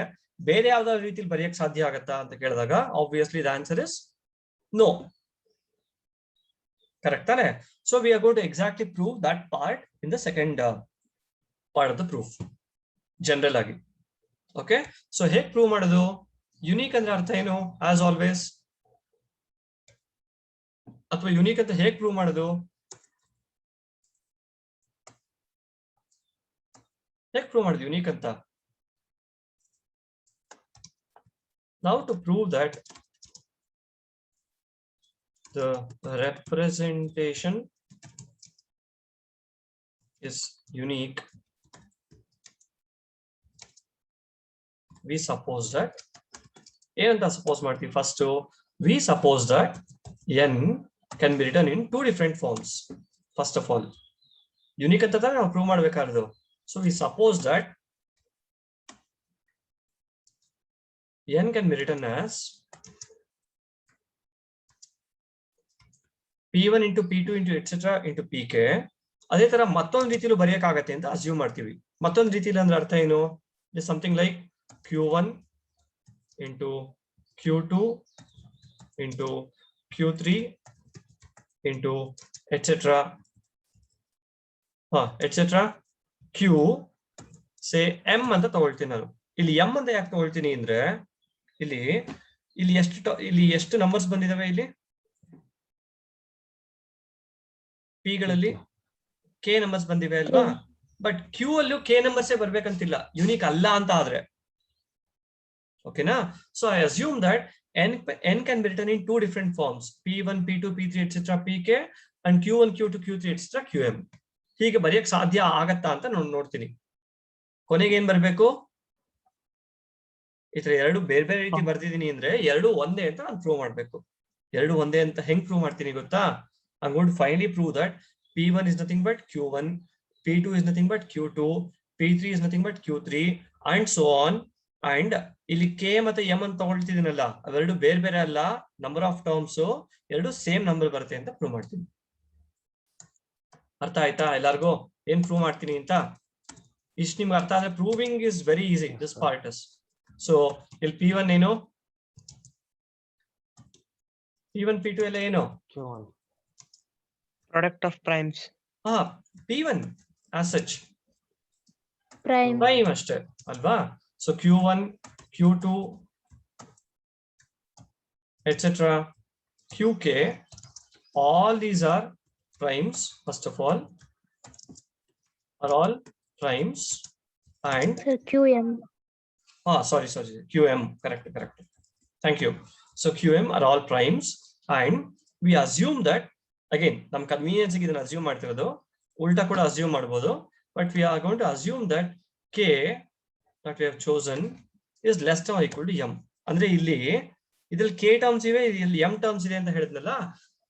S1: ಬೇರೆ ಯಾವ್ದಾದ್ರು ರೀತಿಯಲ್ಲಿ ಬರೆಯಕ್ ಸಾಧ್ಯ ಆಗತ್ತಾ ಅಂತ ಕೇಳಿದಾಗ obviously the answer is no. Correct ತಾನೆ? So we are going to exactly prove that part in the second part of the proof general ಆಗಿ. ಓಕೆ. ಸೊ ಹೇಗ್ ಪ್ರೂವ್ ಮಾಡೋದು? ಯುನೀಕ್ ಅಂದ್ರೆ ಅರ್ಥ ಏನು? ಆಸ್ ಆಲ್ವೇಸ್, ಅಥವಾ ಯುನೀಕ್ ಅಂತ ಹೇಗ್ ಪ್ರೂವ್ ಮಾಡೋದು? ಹೇಗೆ ಪ್ರೂವ್ ಮಾಡಿದ್ವಿ ಯುನೀಕ್ ಅಂತ? Now to prove that the representation is unique, we suppose that ಏನಂತ ಸಪೋಸ್ ಮಾಡ್ತೀವಿ? First we suppose that n can be written in 2 different forms. First of all, unique ಅಂತ ತಾನೇ ನಾವು prove ಮಾಡ್ಬೇಕಾದ್ರು. So we suppose that n can be written as p1 into p2 into etc. into pk. ಅದೇ ತರ ಮತ್ತೊಂದು ರೀತಿಯಲ್ಲಿ ಬರೆಯಕ್ಕಾಗತ್ತೆ ಅಂತ assume ಮಾಡ್ತೀವಿ. ಮತ್ತೊಂದು ರೀತಿಯಲ್ಲಿ ಅಂದ್ರೆ ಅರ್ಥ ಏನು? It is something like q1 into Q2 into Q3 into etc. etc. Q say M ಅಂತ ತಗೊಳ್ತೀನಿ ನಾನು. ಇಲ್ಲಿ M ಅಂತ ಯಾಕೆ ತಗೊಳ್ತೀನಿ ಅಂದ್ರೆ ಇಲ್ಲಿ ಎಷ್ಟು ನಂಬರ್ಸ್ ಬಂದಿದಾವೆ ಇಲ್ಲಿ P ಗಳಲ್ಲಿ K ನಂಬರ್ಸ್ ಬಂದಿವೆ ಅಲ್ವಾ? ಬಟ್ Q ಅಲ್ಲೂ K ನಂಬರ್ಸೇ ಬರ್ಬೇಕಂತಿಲ್ಲ, ಯುನಿಕ್ ಅಲ್ಲ ಅಂತ ಆದ್ರೆ. ಓಕೆನಾ? So I assume that n can be written in two different forms, P1, P2, P3, etc. Pk and Q1, Q2, Q3, etc. Qm. ಹೀಗೆ ಬರೆಯಕ್ ಸಾಧ್ಯ ಆಗತ್ತಾ ಅಂತ ನೋಡ್ತೀನಿ. ಕೊನೆಗೆ ಏನ್ ಬರ್ಬೇಕು? ಈ ತರ ಎರಡು ಬೇರೆ ಬೇರೆ ರೀತಿ ಬರ್ದಿದೀನಿ ಅಂದ್ರೆ ಎರಡು ಒಂದೇ ಅಂತ ನಾನು ಪ್ರೂವ್ ಮಾಡ್ಬೇಕು. ಎರಡು ಒಂದೇ ಅಂತ ಹೆಂಗ್ ಪ್ರೂವ್ ಮಾಡ್ತೀನಿ ಗೊತ್ತಾ? I'm going to finally prove that P1 is nothing but Q1, P2 is nothing but Q2, P3 is nothing but Q3 and so on. And ಇಲ್ಲಿ K ಮತ್ತೆ M ಅಂತ ತಗೊಳ್ತಿದ್ದೀನಲ್ಲ, ಅವೆರಡು ಬೇರೆ ಬೇರೆ ಅಲ್ಲ, ನಂಬರ್ ಆಫ್ ಟರ್ಮ್ಸ್ ಎರಡು ಸೇಮ್ ನಂಬರ್ ಬರುತ್ತೆ ಅಂತ ಪ್ರೂವ್ ಮಾಡ್ತೀನಿ. ಅರ್ಥ ಆಯ್ತಾ ಎಲ್ಲಾರ್ಗು ಏನ್ ಪ್ರೂವ್ ಮಾಡ್ತೀನಿ ಅಂತ? ಇಷ್ಟು ನಿಮ್ಗೆ ಅರ್ಥ ಆದ್ರೆ proving is very easy, this part is. So ಇಲ್ಲಿ P1 ಏನು, P1 P2 ಎಲ್ಲ ಏನು?
S2: Q1.
S3: Product of primes.
S1: P1 as such
S4: Prime.
S1: prime ಅಷ್ಟೇ ಅಲ್ವಾ? So Q1, Q2 etc. Qk, all these are primes. First of all, are all primes. And
S4: Sir, QM.
S1: sorry, QM, correct. Thank you. So QM are all primes and we assume that, again ನಮ್ಮ convenience ಗೆ ಇದನ್ನ assume ಮಾಡ್ತಿರೋದು, ಉಲ್ಟಾ ಕೂಡ assume ಮಾಡಬಹುದು, but we are going to assume that K that we have chosen is less than or equal to M. ಅಂದ್ರೆ ಇದ್ರಲ್ಲಿ K terms ಇವೆ, ಇಲ್ಲಿ M ಟರ್ಮ್ಸ್ ಇದೆ ಅಂತ ಹೇಳಿದ್ನಲ್ಲ,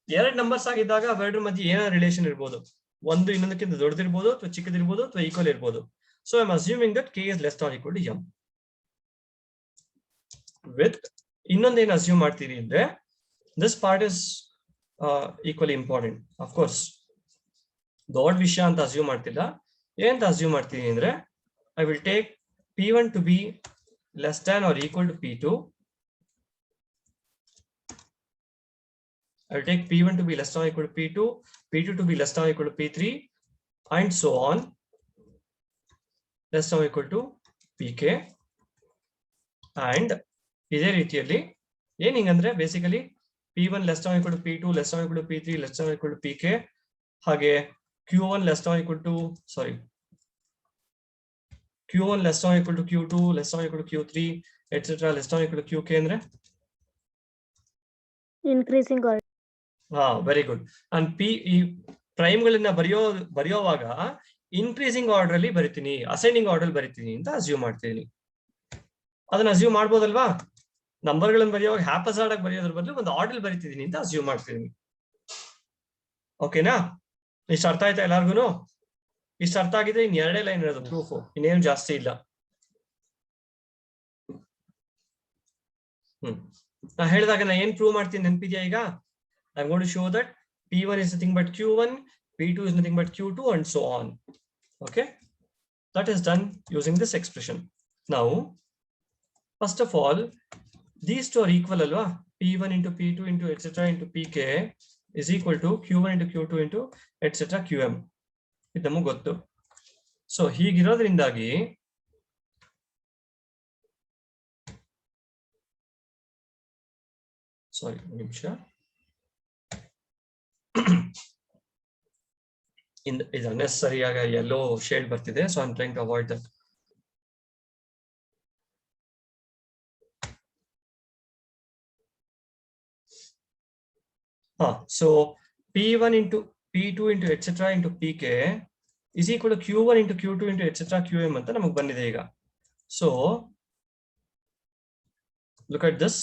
S1: ಎರಡು ನಂಬರ್ಸ್ ಆಗಿದ್ದಾಗ ಅವೆರಡರ ಮಧ್ಯೆ ಏನೋ ರಿಲೇಷನ್ ಇರ್ಬೋದು, ಒಂದು ಇನ್ನೊಂದಕ್ಕಿಂತ ದೊಡ್ಡದಿರ್ಬೋದು ಅಥವಾ ಚಿಕ್ಕದಿರ್ಬೋದು ಅಥವಾ ಈಕ್ವಲ್ ಇರ್ಬೋದು. So I'm assuming that K is less than or equal to M. With ಇನ್ನೊಂದೇನು ಅಸ್ಯೂಮ್ ಮಾಡ್ತೀರಿ ಅಂದ್ರೆ, this part is equally important. Of course ದೊಡ್ಡ ವಿಷಯ ಅಂತ ಅಸ್ಯೂಮ್ ಮಾಡ್ತಿಲ್ಲ, ಏನಂತ ಅಸ್ಯೂಮ್ ಮಾಡ್ತೀನಿ ಅಂದ್ರೆ, I will take P1 to be less than or equal to P2. I will take P1 to be less than or equal to P2, P2 to be less than or equal to P3 and so on, less than or equal to Pk. And ಇದೇ ರೀತಿಯಲ್ಲಿ ಏನ್ ಹಿಂಗಂದ್ರೆ basically P1 less than or equal to P2, less than or equal to P3, less than or equal to Pk, ಹಾಗೆ Q1 less than or equal to Q1 less than or equal to Q2, less than or equal to Q3, etc. less than or equal to Qk ಅಂದ್ರೆ
S4: Increasing order.
S1: Very good. And ಈ prime ಗಳನ್ನ ಬರೆಯುವಾಗ increasing order ಅಲ್ಲಿ ಬರಿತೀನಿ, ascending order ಬರಿತೀನಿ ಅಂತ assume ಮಾಡ್ತೀನಿ. ಅದನ್ನ ಅಸ್ಯೂಮ್ ಮಾಡ್ಬೋದಲ್ವಾ? ನಂಬರ್ ಗಳನ್ನ ಬರೆಯುವಾಗ ಹ್ಯಾಪಸಾರ್ಡ್ ಆಗಿ ಬರೆಯೋದ್ರ ಬದಲು ಒಂದು ಆರ್ಡರ್ ಬರಿತಿದ್ದೀನಿ ಅಂತ ಅಸ್ಯೂಮ್ ಮಾಡ್ತೀನಿ. ಓಕೆನಾ? ಇಷ್ಟು ಅರ್ಥ ಆಯ್ತಾ ಎಲ್ಲಾರ್ಗು? ಇಷ್ಟು ಅರ್ಥ ಆಗಿದ್ರೆ ಇನ್ ಎರಡೇ ಲೈನ್ ಇರೋದು ಪ್ರೂಫ್, ಇನ್ನೇನು ಜಾಸ್ತಿ ಇಲ್ಲ. ನಾ ಹೇಳಿದಾಗ ನಾ ಏನ್ ಪ್ರೂವ್ ಮಾಡ್ತೀನಿ ನೆನಪಿದ್ಯಾ ಈಗ? I'm going to show that P1 is nothing but Q1, P2 is nothing but Q2 and so on. Okay, that is done using this expression. Now first of all, these two are equal alwa, P1 into P2 into etc. into Pk is equal to Q1 into Q2 into etc. Qm. ಇದು ನಮಗೆ ಗೊತ್ತು. So ಹೀಗಿರೋದ್ರಿಂದಾಗಿ ಸಾರಿ ಒಂದು ನಿಮಿಷ, ಇದು unnecessary ಆಗ yellow shade ಬರ್ತಿದೆ, so I am trying to avoid that. So P1 into P2 into etc. into Pk is equal to Q1 into Q2 into etc. Qm ಅಂತ ನಮಗೆ ಬಂದಿದೆ ಈಗ. So look at this.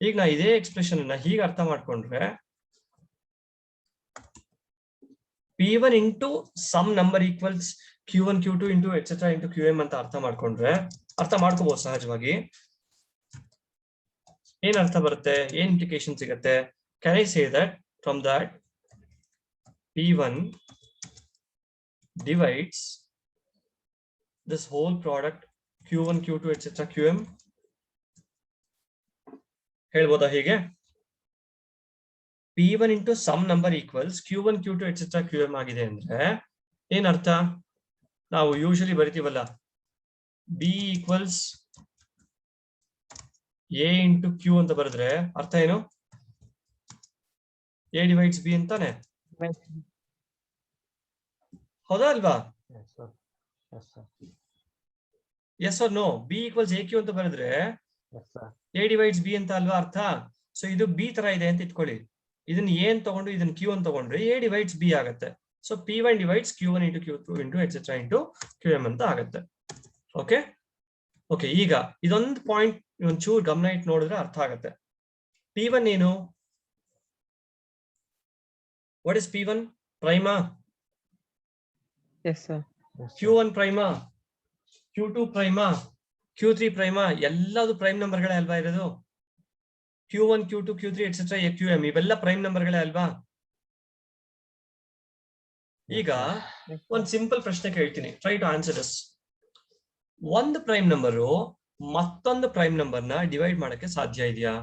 S1: ಈಗ ನಾ ಇದೇ expression ಅನ್ನ ಹೀಗೆ ಅರ್ಥ ಮಾಡ್ಕೊಂಡ್ರೆ, P1 into some number equals Q1 Q2 into etc. into Qm ಅಂತ ಅರ್ಥ ಮಾಡ್ಕೋಬಹುದು ಸಹಜವಾಗಿ. ಏನ್ ಅರ್ಥ ಬರುತ್ತೆ, ಏನ್ ಇಂಪ್ಲಿಕೇಶನ್ ಸಿಗುತ್ತೆ? Can I say that from that P1 divides this whole product Q1 Q2 etc. Qm? ಹೇಳ್ಬೋದಾ ಹೀಗೆ? P1 into some number equals Q1, Q2, etc. QM ಆಗಿದೆ ಅಂದ್ರೆ ಏನ್ ಅರ್ಥ? ನಾವು usually ಬರಿತೀವಲ್ಲ B equals A into Q ಅಂತ ಬರೆದ್ರೆ ಅರ್ಥ ಏನು? A divides B ಅಂತಾನೆ, ಹೌದಾ ಅಲ್ವಾ?
S2: Yes, sir. Yes, sir.
S1: Yes or no? B equals AQ ಅಂತ ಬರೆದ್ರೆ
S2: Yes, sir.
S1: A divides B ಅಂತ ಅಲ್ವಾ ಅರ್ಥ? ಸೊ ಇದು B ತರ ಇದೆ ಅಂತ ಇಟ್ಕೊಳ್ಳಿ. ಇದನ್ನ A ಅಂತ ತಗೊಂಡು ಇದನ್ನ Q ಅಂತ ತಗೊಂಡ್ರೆ A divides B ಆಗುತ್ತೆ. So P1 divides Q1 into Q2 into etc. into QM ಅಂತ ಆಗುತ್ತೆ. ಓಕೆ ಓಕೆ, ಈಗ ಇದೊಂದು ಪಾಯಿಂಟ್ ಒಂಚೂರು ಗಮನ ಇಟ್ಟು ನೋಡಿದ್ರೆ ಅರ್ಥ ಆಗುತ್ತೆ. P1 ಏನು? What is P1? Prima?
S3: Yes sir.
S2: Yes, sir.
S1: Q1 Prima? Q2 Prima? Q3 Prima? ಎಲ್ಲದು ಪ್ರೈಮ್ ನಂಬರ್ಗಳೇ ಅಲ್ವಾ ಇರೋದು? Q1, Q2, Q3 etcetera QM ಇವೆಲ್ಲ ಪ್ರೈಮ್ ನಂಬರ್ಗಳೇ ಅಲ್ವಾ? ಈಗ ಒಂದು ಸಿಂಪಲ್ ಪ್ರಶ್ನೆ ಕೇಳ್ತೀನಿ, ಟ್ರೈ ಟು ಆನ್ಸರ್ ದಿಸ್. ಒಂದು ಪ್ರೈಮ್ ನಂಬರು ಮತ್ತೊಂದು ಪ್ರೈಮ್ ನಂಬರ್ನ ಡಿವೈಡ್ ಮಾಡಕ್ಕೆ ಸಾಧ್ಯ ಇದೆಯಾ?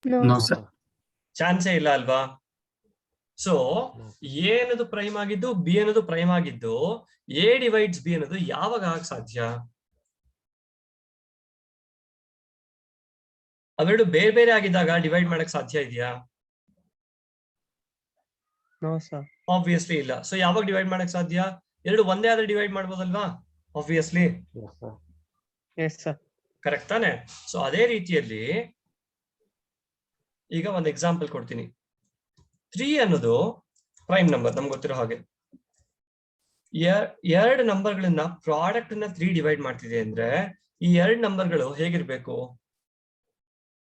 S4: No.
S2: sir.
S1: ಚಾನ್ಸೇ ಇಲ್ಲ ಅಲ್ವಾ? ಸೊ ಎ ಅನ್ನೋದು ಪ್ರೈಮ್ ಆಗಿದ್ದು ಬಿ ಅನ್ನೋದು ಪ್ರೈಮ್ ಆಗಿದ್ದು ಎ ಡಿವೈಡ್ಸ್ ಬಿ ಅನ್ನೋದು ಯಾವಾಗ ಆಗಕ್ ಸಾಧ್ಯ? ಅವೆರಡು ಬೇರೆ ಬೇರೆ ಆಗಿದ್ದಾಗ ಡಿವೈಡ್ ಮಾಡಕ್ ಸಾಧ್ಯ ಇದೆಯಾ?
S3: No sir.
S1: ಆಬ್ವಿಯಸ್ಲಿ ಇಲ್ಲ. ಸೊ ಯಾವಾಗ ಡಿವೈಡ್ ಮಾಡಕ್ ಸಾಧ್ಯ? ಎರಡು ಒಂದೇ ಆದ್ರೆ ಡಿವೈಡ್ ಮಾಡ್ಬೋದಲ್ವಾ? Obviously.
S2: Yes, sir.
S3: Yes sir.
S1: Correct ತಾನೆ? ಸೊ ಅದೇ ರೀತಿಯಲ್ಲಿ ಈಗ ಒಂದು ಎಕ್ಸಾಂಪಲ್ ಕೊಡ್ತೀನಿ. 3 ಅನ್ನೋದು ಪ್ರೈಮ್ ನಂಬರ್ ನಮ್ಗೆ ಗೊತ್ತಿರೋ ಹಾಗೆ. ಎರಡು ನಂಬರ್ಗಳನ್ನ ಪ್ರಾಡಕ್ಟ್ ನ 3 ಡಿವೈಡ್ ಮಾಡ್ತಿದೆ ಅಂದ್ರೆ ಈ ಎರಡು ನಂಬರ್ಗಳು ಹೇಗಿರ್ಬೇಕು?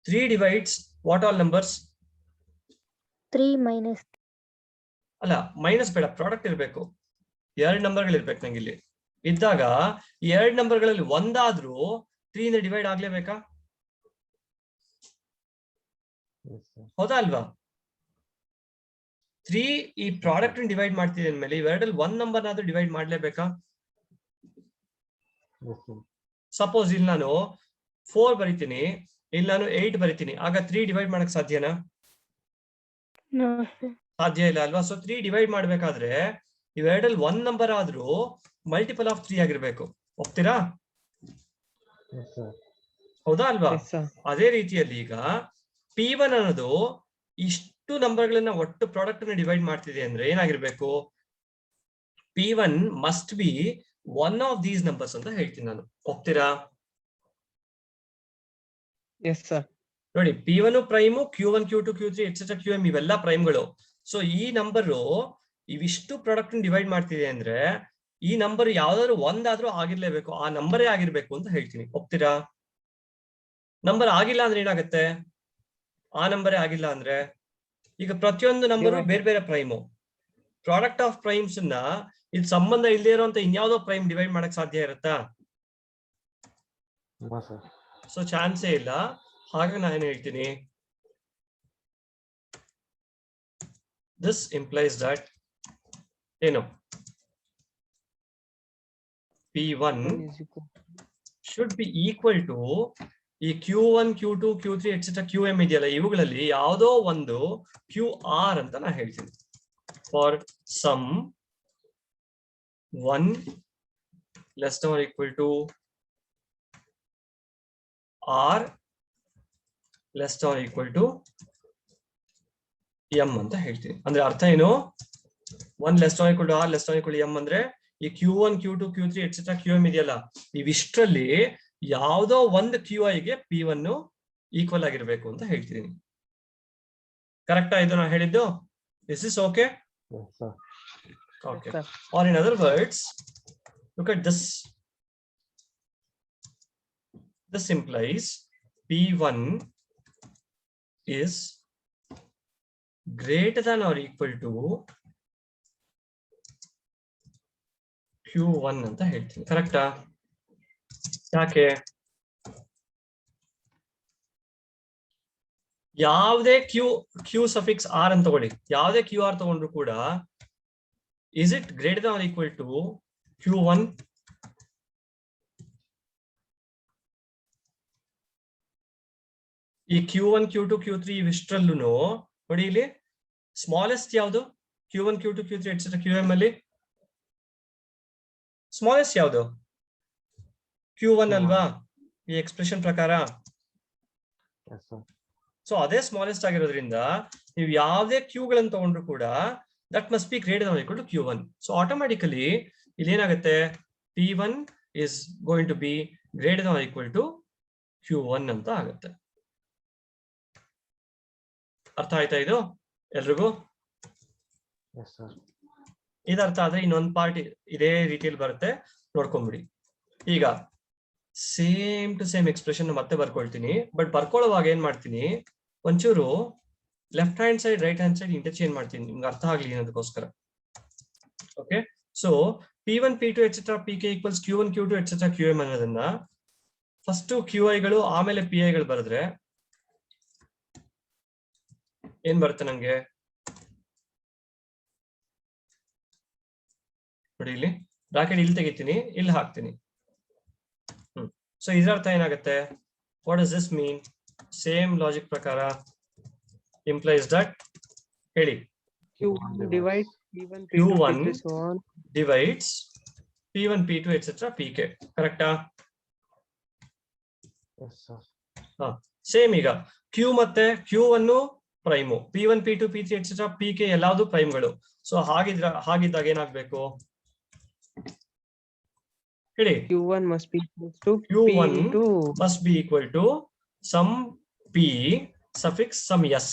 S1: 3 divides what all numbers?
S4: 3 minus
S1: ಅಲ್ಲ, ಮೈನಸ್ ಬೇಡ, ಪ್ರಾಡಕ್ಟ್ ಇರ್ಬೇಕು. ಎರಡು ನಂಬರ್ಗಳು ಇರ್ಬೇಕು ನಂಗೆ ಇಲ್ಲಿ ಇದ್ದಾಗ ಈ ಎರಡು ನಂಬರ್ಗಳಲ್ಲಿ ಒಂದಾದ್ರೂ 3 ಇಂದ ಡಿವೈಡ್ ಆಗ್ಲೇಬೇಕಾ?
S2: Yes, sir.
S1: ಹೌದಾ ಅಲ್ವಾ? 3 ಈ ಪ್ರಾಡಕ್ಟ್ ಡಿವೈಡ್ ಮಾಡ್ತಿದೆ ಅಂದ್ಮೇಲೆ ಇವೆರಡಲ್ಲಿ ಒಂದ್ ನಂಬರ್ನಾದ್ರೂ ಡಿವೈಡ್ ಮಾಡ್ಲೇಬೇಕಾ?
S2: Yes, sir.
S1: ಸಪೋಸ್ ಇಲ್ಲಿ ನಾನು 4 ಬರಿತೀನಿ, ಇಲ್ಲಿ ನಾನು 8 ಬರಿತೀನಿ, ಆಗ 3 ಡಿವೈಡ್ ಮಾಡಕ್ ಸಾಧ್ಯನಾ?
S4: no sir.
S1: ಸಾಧ್ಯ ಇಲ್ಲ ಅಲ್ವಾ? ಸೊ 3 ಡಿವೈಡ್ ಮಾಡ್ಬೇಕಾದ್ರೆ ಇವೆರಡಲ್ಲಿ ಒಂದ್ ನಂಬರ್ ಆದ್ರೂ ಮಲ್ಟಿಪಲ್ ಆಫ್ 3 ಆಗಿರ್ಬೇಕು. ಒಪ್ತೀರಾ?
S2: Yes, sir.
S1: ಹೌದಾ ಅಲ್ವಾ?
S3: Yes sir.
S1: ಅದೇ ರೀತಿಯಲ್ಲಿ ಈಗ P1 ಅನ್ನೋದು ಇಷ್ಟು ನಂಬರ್ಗಳನ್ನ ಒಟ್ಟು ಪ್ರಾಡಕ್ಟ್ ಅನ್ನ ಡಿವೈಡ್ ಮಾಡ್ತಿದೆ ಅಂದ್ರೆ ಏನಾಗಿರ್ಬೇಕು? P1 must be one of these numbers ಅಂತ ಹೇಳ್ತೀನಿ ನಾನು. ಒಪ್ತೀರಾ?
S3: Yes sir.
S1: ನೋಡಿ, P1 prime, Q1, Q2, Q3 etcetera QM ಇವೆಲ್ಲ ಪ್ರೈಮ್ಗಳು. ಸೊ ಈ ನಂಬರು ಇವಿಷ್ಟು ಪ್ರಾಡಕ್ಟ್ ಡಿವೈಡ್ ಮಾಡ್ತಿದೆ ಅಂದ್ರೆ ಈ ನಂಬರ್ ಯಾವ್ದಾದ್ರು ಒಂದಾದ್ರೂ ಆಗಿರ್ಲೇಬೇಕು, ಆ ನಂಬರೇ ಆಗಿರ್ಬೇಕು ಅಂತ ಹೇಳ್ತೀನಿ. ಒಪ್ತೀರಾ? ನಂಬರ್ ಆಗಿಲ್ಲ ಅಂದ್ರೆ ಏನಾಗುತ್ತೆ? ಆ ನಂಬರೇ ಆಗಿಲ್ಲ ಅಂದ್ರೆ ಈಗ ಪ್ರತಿಯೊಂದು ನಂಬರು ಬೇರೆ ಬೇರೆ ಪ್ರೈಮು. ಪ್ರಾಡಕ್ಟ್ ಆಫ್ ಪ್ರೈಮ್ಸ್ ನ ಇದು ಸಂಬಂಧ ಇಲ್ಲದೆ ಇರುವಂತ ಇನ್ಯಾವುದೋ ಪ್ರೈಮ್ ಡಿವೈಡ್ ಮಾಡಕ್ ಸಾಧ್ಯ ಇರುತ್ತಾ?
S2: No, sir.
S1: ಸೊ ಚಾನ್ಸೇ ಇಲ್ಲ. ಹಾಗೆ ನಾನು ಹೇಳ್ತೀನಿ, ದಿಸ್ ಇಂಪ್ಲೈಸ್ ದಟ್ ಏನು P1 should be equal to ಈ Q1, Q2, Q3 etcetera QM ಇದೆಯಲ್ಲ, ಇವುಗಳಲ್ಲಿ ಯಾವುದೋ ಒಂದು QR ಅಂತ ನಾ ಹೇಳ್ತೀನಿ. For some 1 less than or equal to R less than or equal to M ಅಂತ ಹೇಳ್ತೀನಿ. ಅಂದ್ರೆ ಅರ್ಥ ಏನು? 1 less than or equal to R less than or equal to M ಅಂದ್ರೆ ಈ Q1, Q2, Q3 etcetera QM ಇದೆಯಲ್ಲ, ಇವಿಷ್ಟರಲ್ಲಿ ಯಾವುದೋ ಒಂದು QI ಗೆ P1 ಈಕ್ವಲ್ ಆಗಿರ್ಬೇಕು ಅಂತ ಹೇಳ್ತಿದ್ದೀನಿ. ಕರೆಕ್ಟಾ ಇದು ನಾ ಹೇಳಿದ್ದು? Is this okay?
S2: Yes, sir.
S1: Okay. Or in other words, look at this. This implies P1 is greater than or equal to Q1 ಅಂತ ಹೇಳ್ತೀನಿ. ಕರೆಕ್ಟಾ? ಯಾಕೆ? ಯಾವುದೇ Q ಸಫಿಕ್ಸ್ R ಅಂತ ತಗೊಳ್ಳಿ, ಯಾವುದೇ QR ತಗೊಂಡ್ರು ಕೂಡ is it greater than or equal to Q1? ಈ Q1 Q2 Q3 ಇವಿಷ್ಟರಲ್ಲೂ ನೋಡಿ ಇಲ್ಲಿ ಸ್ಮಾಲೆಸ್ಟ್ ಯಾವುದು Q1 Q2 Q3 et cetera QM ಅಲ್ಲಿ ಸ್ಮಾಲೆಸ್ಟ್ ಯಾವುದು Q1 ಅಲ್ವಾ ಈ ಎಕ್ಸ್ಪ್ರೆಷನ್ ಪ್ರಕಾರ.
S2: Yes, sir.
S1: ಸೊ ಅದೇ ಸ್ಮಾಲೆಸ್ಟ್ ಆಗಿರೋದ್ರಿಂದ ನೀವು ಯಾವುದೇ ಕ್ಯೂಗಳನ್ನು ತಗೊಂಡ್ರು ಕೂಡ that must be greater than equal to Q1. So automatically ಇಲ್ಲಿ ಏನಾಗುತ್ತೆ P1 is going to be greater than equal to Q1 ಅಂತ ಆಗುತ್ತೆ. ಅರ್ಥ ಆಯ್ತಾ ಇದು ಎಲ್ರಿಗೂ?
S2: Yes, sir.
S1: ಇದರ್ಥ ಆದ್ರೆ ಇನ್ನೊಂದು ಪಾರ್ಟ್ ಇದೇ ರೀತಿಯಲ್ಲಿ ಬರುತ್ತೆ, ನೋಡ್ಕೊಂಬಿಡಿ. ಈಗ ಸೇಮ್ ಟು ಸೇಮ್ ಎಕ್ಸ್ಪ್ರೆಷನ್ ಮತ್ತೆ ಬರ್ಕೊಳ್ತೀನಿ, ಬಟ್ ಬರ್ಕೊಳ್ಳುವಾಗ ಏನ್ ಮಾಡ್ತೀನಿ, ಒಂಚೂರು left hand side right hand side interchange ಮಾಡ್ತೀನಿ ನಿಮ್ಗೆ ಅರ್ಥ ಆಗ್ಲಿ ಅನ್ನೋದಕ್ಕೋಸ್ಕರ. Okay, so P1 P2 etcetera PK equals Q1 Q2 etcetera QM ಅನ್ನೋದನ್ನ ಫಸ್ಟ್ QI ಗಳು ಆಮೇಲೆ PI ಗಳು ಬರೆದ್ರೆ ಏನ್ ಬರುತ್ತೆ ನಂಗೆ ನೋಡಿ, ಇಲ್ಲಿ ಬ್ರಾಕೆಟ್ ಇಲ್ಲಿ ತೆಗಿತೀನಿ, ಇಲ್ಲಿ ಹಾಕ್ತೀನಿ. ಸೊ ಇದರ ಅರ್ಥ ಏನಾಗುತ್ತೆ, what does this mean? Same logic ಪ್ರಕಾರ ಇಂಪ್ಲೈಸ್ ದಟ್, ಹೇಳಿ,
S3: Q1 divides P1 P2
S1: Q1
S3: P3 so on.
S1: divides P1 P2 etcetera PK, ಕರೆಕ್ಟಾ?
S2: Yes, sir.
S1: ಸೇಮ್ ಈಗ Q ಮತ್ತೆ Q1 prime, P1 P2 P3 etcetera PK ಎಲ್ಲಾವುದು ಪ್ರೈಮ್ಗಳು. So ಹಾಗಿದ್ದಾಗ ಏನಾಗ್ಬೇಕು ಹೇಳಿ?
S3: Q1 must be equals to
S1: Q1
S3: P2
S1: must be equal to some P suffix some S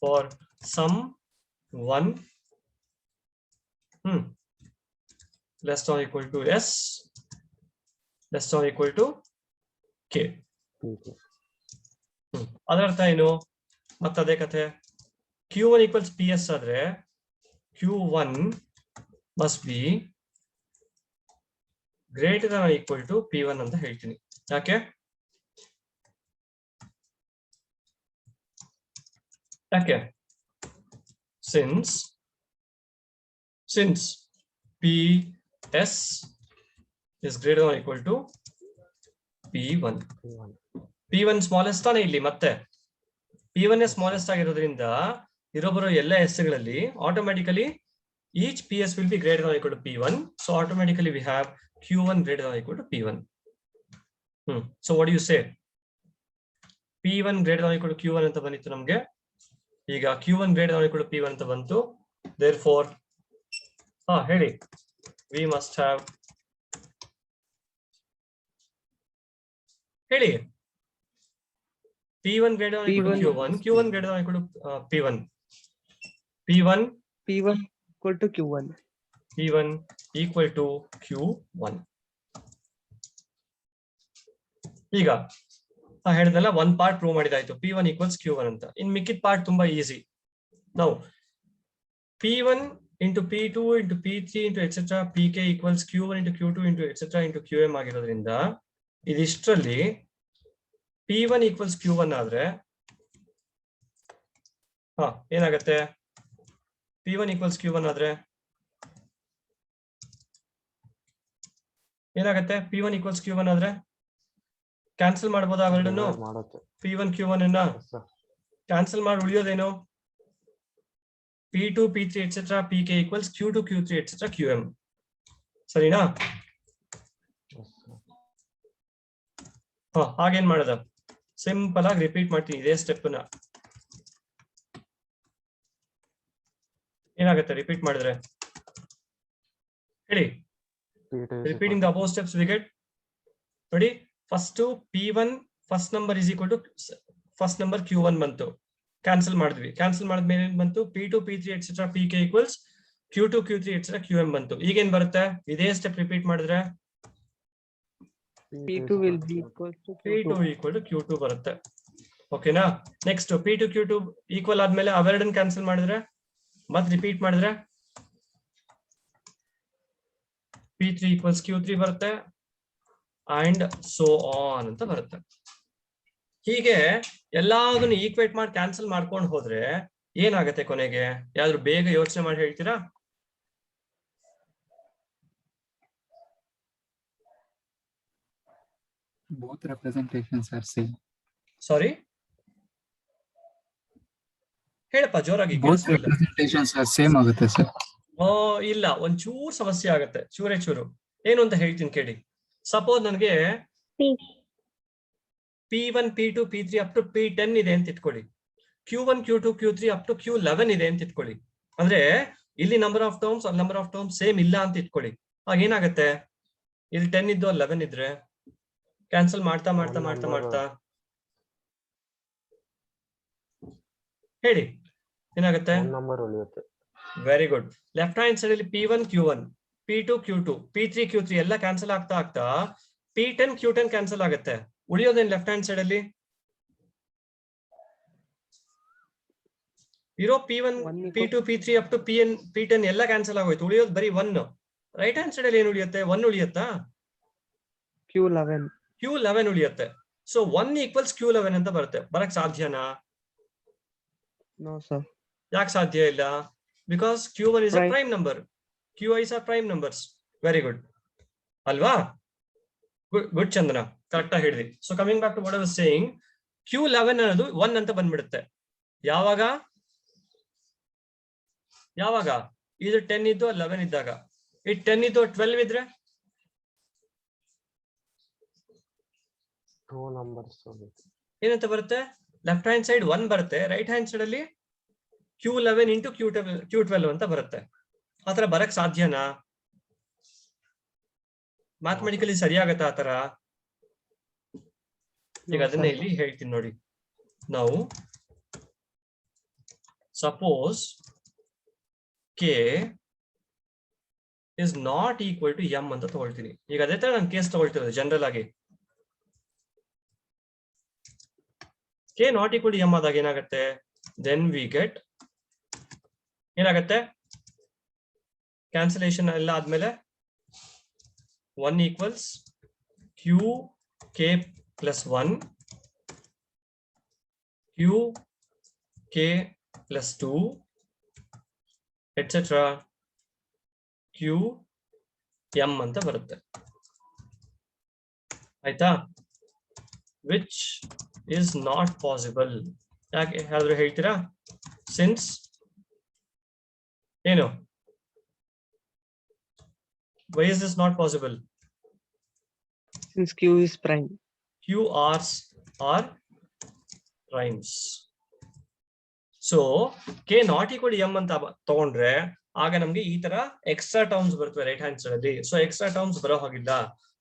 S1: for some 1 less than or equal to S less than or equal to K.
S2: PK.
S1: ಅದರ ಅರ್ಥ ಏನು? ಮತ್ತದೇ ಕಥೆ, Q1 equals PS ಆದ್ರೆ Q1 must be greater than or equal to P1 ಅಂತ ಹೇಳ್ತೀನಿ. ಯಾಕೆ? Since PS is greater than or equal to P1. P1 smallest ತಾನೇ ಇಲ್ಲಿ, ಮತ್ತೆ P1 ಸ್ಮಾಲೆಸ್ಟ್ ಆಗಿರೋದ್ರಿಂದ ಇರೋಬರೋ ಎಲ್ಲ ಎಸ್ ಗಳಲ್ಲಿ automatically each PS will be greater than or equal to P1. So automatically we have Q1 greater than or equal to P1. So what do you say? P1 greater than or equal to Q1 ಅಂತ ಬಂದಿತ್ತು ನಮ್ಗೆ. ಈಗ Q1 greater than or equal to P1 ಅಂತ ಬಂತು. Therefore, ಹೇಳಿ, we must have, ಹೇಳಿ, P1 greater than or equal to Q1, Q1 greater than or equal to P1. P1
S3: equal to Q1.
S1: P1 equal to Q1. ಈಗ ಹೇಳಿದ್ನಲ್ಲ, ಒಂದ್ part prove ಮಾಡಿದಾಯ್ತು, P1 equals Q1 ಅಂತ. ಇನ್ ಮಿಕ್ಕಿದ part ತುಂಬಾ easy. ನಾವು P1 into P2 into P3 into etc PK equals Q1 into Q2 into etc into QM ಆಗಿರೋದ್ರಿಂದ ಇದಿಷ್ಟರಲ್ಲಿ P1 equals Q1 ಆದ್ರೆ ಏನಾಗತ್ತೆ? P1 equals Q1 ಆದ್ರೆ ಏನಾಗತ್ತೆ? P1 equals Q1 ಆದ್ರೆ ಕ್ಯಾನ್ಸಲ್ ಮಾಡ್ಬೋದಾ ಅವೆರಡನ್ನು? P1 Q1 ಅನ್ನ ಕ್ಯಾನ್ಸಲ್ ಮಾಡಿ ಉಳಿಯೋದೇನು? P2 P3 etcetera PK equals Q2 Q3 et cetera QM. ಸರಿನಾ? ಹಾಗೇನ್ ಮಾಡೋದು? ಸಿಂಪಲ್ ಆಗಿ ರಿಪೀಟ್ ಮಾಡ್ತೀನಿ ಇದೇ ಸ್ಟೆಪ್ ನ. ಏನಾಗುತ್ತೆ ರಿಪೀಟ್ ಮಾಡಿದ್ರೆ? ಹೇಳಿ, repeating the above steps we get. ನೋಡಿ, first P1 first number is equal to first number Q1 ಬಂತು, ಕ್ಯಾನ್ಸಲ್ ಮಾಡಿದ್ವಿ. ಕ್ಯಾನ್ಸಲ್ ಮಾಡಿದ್ಮೇಲೆ ಏನ್ ಬಂತು? P2 P3 etcetera PK equals Q2 Q3 et cetera QM ಬಂತು. ಈಗೇನ್ ಬರುತ್ತೆ? ಇದೇ ಸ್ಟೆಪ್ ರಿಪೀಟ್ ಮಾಡಿದ್ರೆ
S3: P2 will be equal to
S1: P2 equal to Q2 ಬರುತ್ತೆ. ಓಕೆನಾ? ನೆಕ್ಸ್ಟ್ P2 Q2 ಈಕ್ವಲ್ ಆದ್ಮೇಲೆ ಅವೆರಡನ್ನ ಕ್ಯಾನ್ಸಲ್ ಮಾಡಿದ್ರೆ ಮತ್ತೆ ರಿಪೀಟ್ ಮಾಡಿದ್ರೆ P3 equals Q3 ಬರುತ್ತೆ ಅಂಡ್ ಸೋ ಆನ್ ಅಂತ ಬರುತ್ತೆ. ಹೀಗೆ ಎಲ್ಲಾದನ್ನು ಈಕ್ವೇಟ್ ಮಾಡಿ ಕ್ಯಾನ್ಸಲ್ ಮಾಡ್ಕೊಂಡು ಹೋದ್ರೆ ಏನಾಗುತ್ತೆ ಕೊನೆಗೆ? ಯಾವ್ದು ಬೇಗ ಯೋಚನೆ ಮಾಡಿ ಹೇಳ್ತೀರಾ?
S5: Both representations are same.
S1: ಸಾರಿ, ಹೇಳಪ್ಪ ಜೋರಾಗಿ.
S5: ಬೋತ್ ರೆಪ್ರೆಸೆಂಟೇಷನ್ಸ್ ಸೇಮ್ ಆಗುತ್ತೆ ಸರ್.
S1: ಇಲ್ಲ, ಒಂಚೂರು ಸಮಸ್ಯೆ ಆಗುತ್ತೆ, ಚೂರು. ಏನು ಅಂತ ಹೇಳ್ತೀನಿ ಕೇಳಿ. ಸಪೋಸ್ ನನಗೆ P1 P2 P3 up to P10 ಇದೆ ಅಂತ ಇಟ್ಕೊಳ್ಳಿ. Q1 Q2 Q3 up to Q11 ಇದೆ ಅಂತ ಇಟ್ಕೊಳ್ಳಿ. ಅಂದ್ರೆ ಇಲ್ಲಿ ನಂಬರ್ ಆಫ್ ಟರ್ಮ್ಸ್ ಸೇಮ್ ಇಲ್ಲ ಅಂತ ಇಟ್ಕೊಳ್ಳಿ. ಆಗ ಏನಾಗುತ್ತೆ, ಇಲ್ಲಿ 10 ಇದ್ದು 11 ಇದ್ರೆ ಕ್ಯಾನ್ಸಲ್ ಮಾಡ್ತಾ ಹೇಳಿ ಏನಾಗುತ್ತೆ.
S2: ನಂಬರ್ ಉಳಿಯುತ್ತೆ.
S1: Very good. Left hand side ಅಲ್ಲಿ P1 Q1 P2 Q2 P3 Q3 ಎಲ್ಲ ಕ್ಯಾನ್ಸಲ್ ಆಗ್ತಾ P10 Q10 ಕ್ಯಾನ್ಸಲ್ ಆಗುತ್ತೆ. ಉಳಿಯೋದೇನು ಲೆಫ್ಟ್ ಹ್ಯಾಂಡ್ ಸೈಡ್ ಅಲ್ಲಿ ಇರೋ P1 P2 P3 up to P10 ಎಲ್ಲ ಕ್ಯಾನ್ಸಲ್ ಆಗೋಯ್ತು. ಉಳಿಯೋದು ಬರೀ 1. ರೈಟ್ ಹ್ಯಾಂಡ್ ಸೈಡ್ ಅಲ್ಲಿ ಏನು ಉಳಿಯುತ್ತೆ, 1 ಉಳಿಯುತ್ತಾ? Q11 ಉಳಿಯುತ್ತೆ. ಸೊ 1 ಈಕ್ವಲ್ಸ್ Q11 ಅಂತ ಬರಕ್ ಸಾಧ್ಯನಾ?
S3: No sir.
S1: ಯಾಕೆ ಸಾಧ್ಯ ಇಲ್ಲ? Because Q1 is a prime number. QIs are prime numbers. Very good. ಅಲ್ವಾ? ಗುಡ್ ಚಂದನ, ಕರೆಕ್ಟ್ ಆಗಿ ಹೇಳಿದ್ವಿ. So coming back to what I was saying, Q11 ಅನ್ನೋದು 1 ಅಂತ ಬಂದ್ಬಿಡುತ್ತೆ. ಯಾವಾಗ ಇದು 10 ಇದ್ದು 11 ಇದ್ದಾಗ. ಈ 10 ಇದ್ದು 12 ಇದ್ರೆ ಏನಂತ ಬರುತ್ತೆ? ಲೆಫ್ಟ್ ಹ್ಯಾಂಡ್ ಸೈಡ್ 1 ಬರುತ್ತೆ, ರೈಟ್ ಹ್ಯಾಂಡ್ ಸೈಡ್ ಅಲ್ಲಿ Q11 ಇಂಟು Q12 ಅಂತ ಬರುತ್ತೆ. ಆತರ ಬರಕ್ ಸಾಧ್ಯನಾ? ಮ್ಯಾಥಮೆಟಿಕಲಿ ಸರಿಯಾಗತ್ತಾ ಆತರ? ಈಗ ಅದನ್ನ ಇಲ್ಲಿ ಹೇಳ್ತೀನಿ ನೋಡಿ. ನಾವು suppose K is not equal to M ಅಂತ ತಗೊಳ್ತೀನಿ. ಈಗ ಅದೇ ತರ ನಾನು ಕೇಸ್ ತಗೊಳ್ತಿರೋದು ಜನರಲ್ ಆಗಿ. K not equal to M ಆದಾಗ ಏನಾಗುತ್ತೆ? Then we get ಏನಾಗುತ್ತೆ, ಕ್ಯಾನ್ಸಲೇಷನ್ ಎಲ್ಲ ಆದ್ಮೇಲೆ 1 equals QK plus 1 QK plus 2 et cetera QM ಅಂತ ಬರುತ್ತೆ. ಆಯ್ತಾ? Which is not possible. ಯಾಕೆ ಯಾರಾದ್ರೂ ಹೇಳ್ತೀರಾ? ಸಿನ್ಸ್ ಏನು? Why is this not possible?
S3: Since Q is prime.
S1: QRs are primes. So K not equal to M ಅಂತ ತಗೊಂಡ್ರೆ ಆಗ ನಮ್ಗೆ ಈ ತರ ಎಕ್ಸ್ಟ್ರಾ ಟರ್ಮ್ಸ್ ಬರ್ತವೆ ರೈಟ್ ಹ್ಯಾಂಡ್ ಸೈಡ್ ಅಲ್ಲಿ. ಸೊ ಎಕ್ಸ್ಟ್ರಾ ಟರ್ಮ್ಸ್ ಬರೋ ಹಾಗಿಲ್ಲ.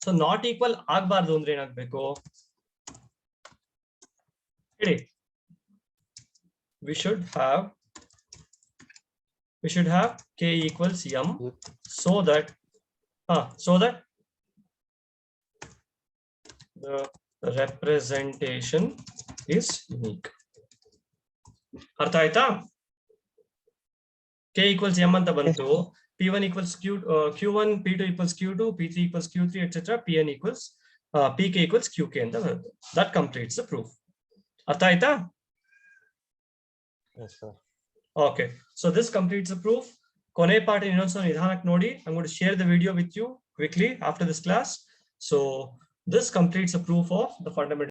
S1: ಸೊ ನಾಟ್ ಈಕ್ವಲ್ ಆಗ್ಬಾರ್ದು ಅಂದ್ರೆ ಏನಾಗ್ಬೇಕು ಹೇಳಿ? We should have K equals M so that the representation is unique. ಅರ್ಥ ಆಯ್ತಾ? K equals M ಅಂತ ಬಂತು. P1 equals Q1, P2 equals Q2, P3 equals Q3, etc. PK equals QK ಅಂತ ಬರುತ್ತೆ. That completes the proof. ಅರ್ಥ ಆಯ್ತಾ?
S2: Yes, sir.
S1: Okay, so this completes the proof. ಕೊನೆ ಪಾಠ ಇನ್ನೊಂದ್ಸಲ ನಿಧಾನಕ್ಕೆ ನೋಡಿ. I'm going to share the video with you quickly after this class. So this completes the proof of the fundamental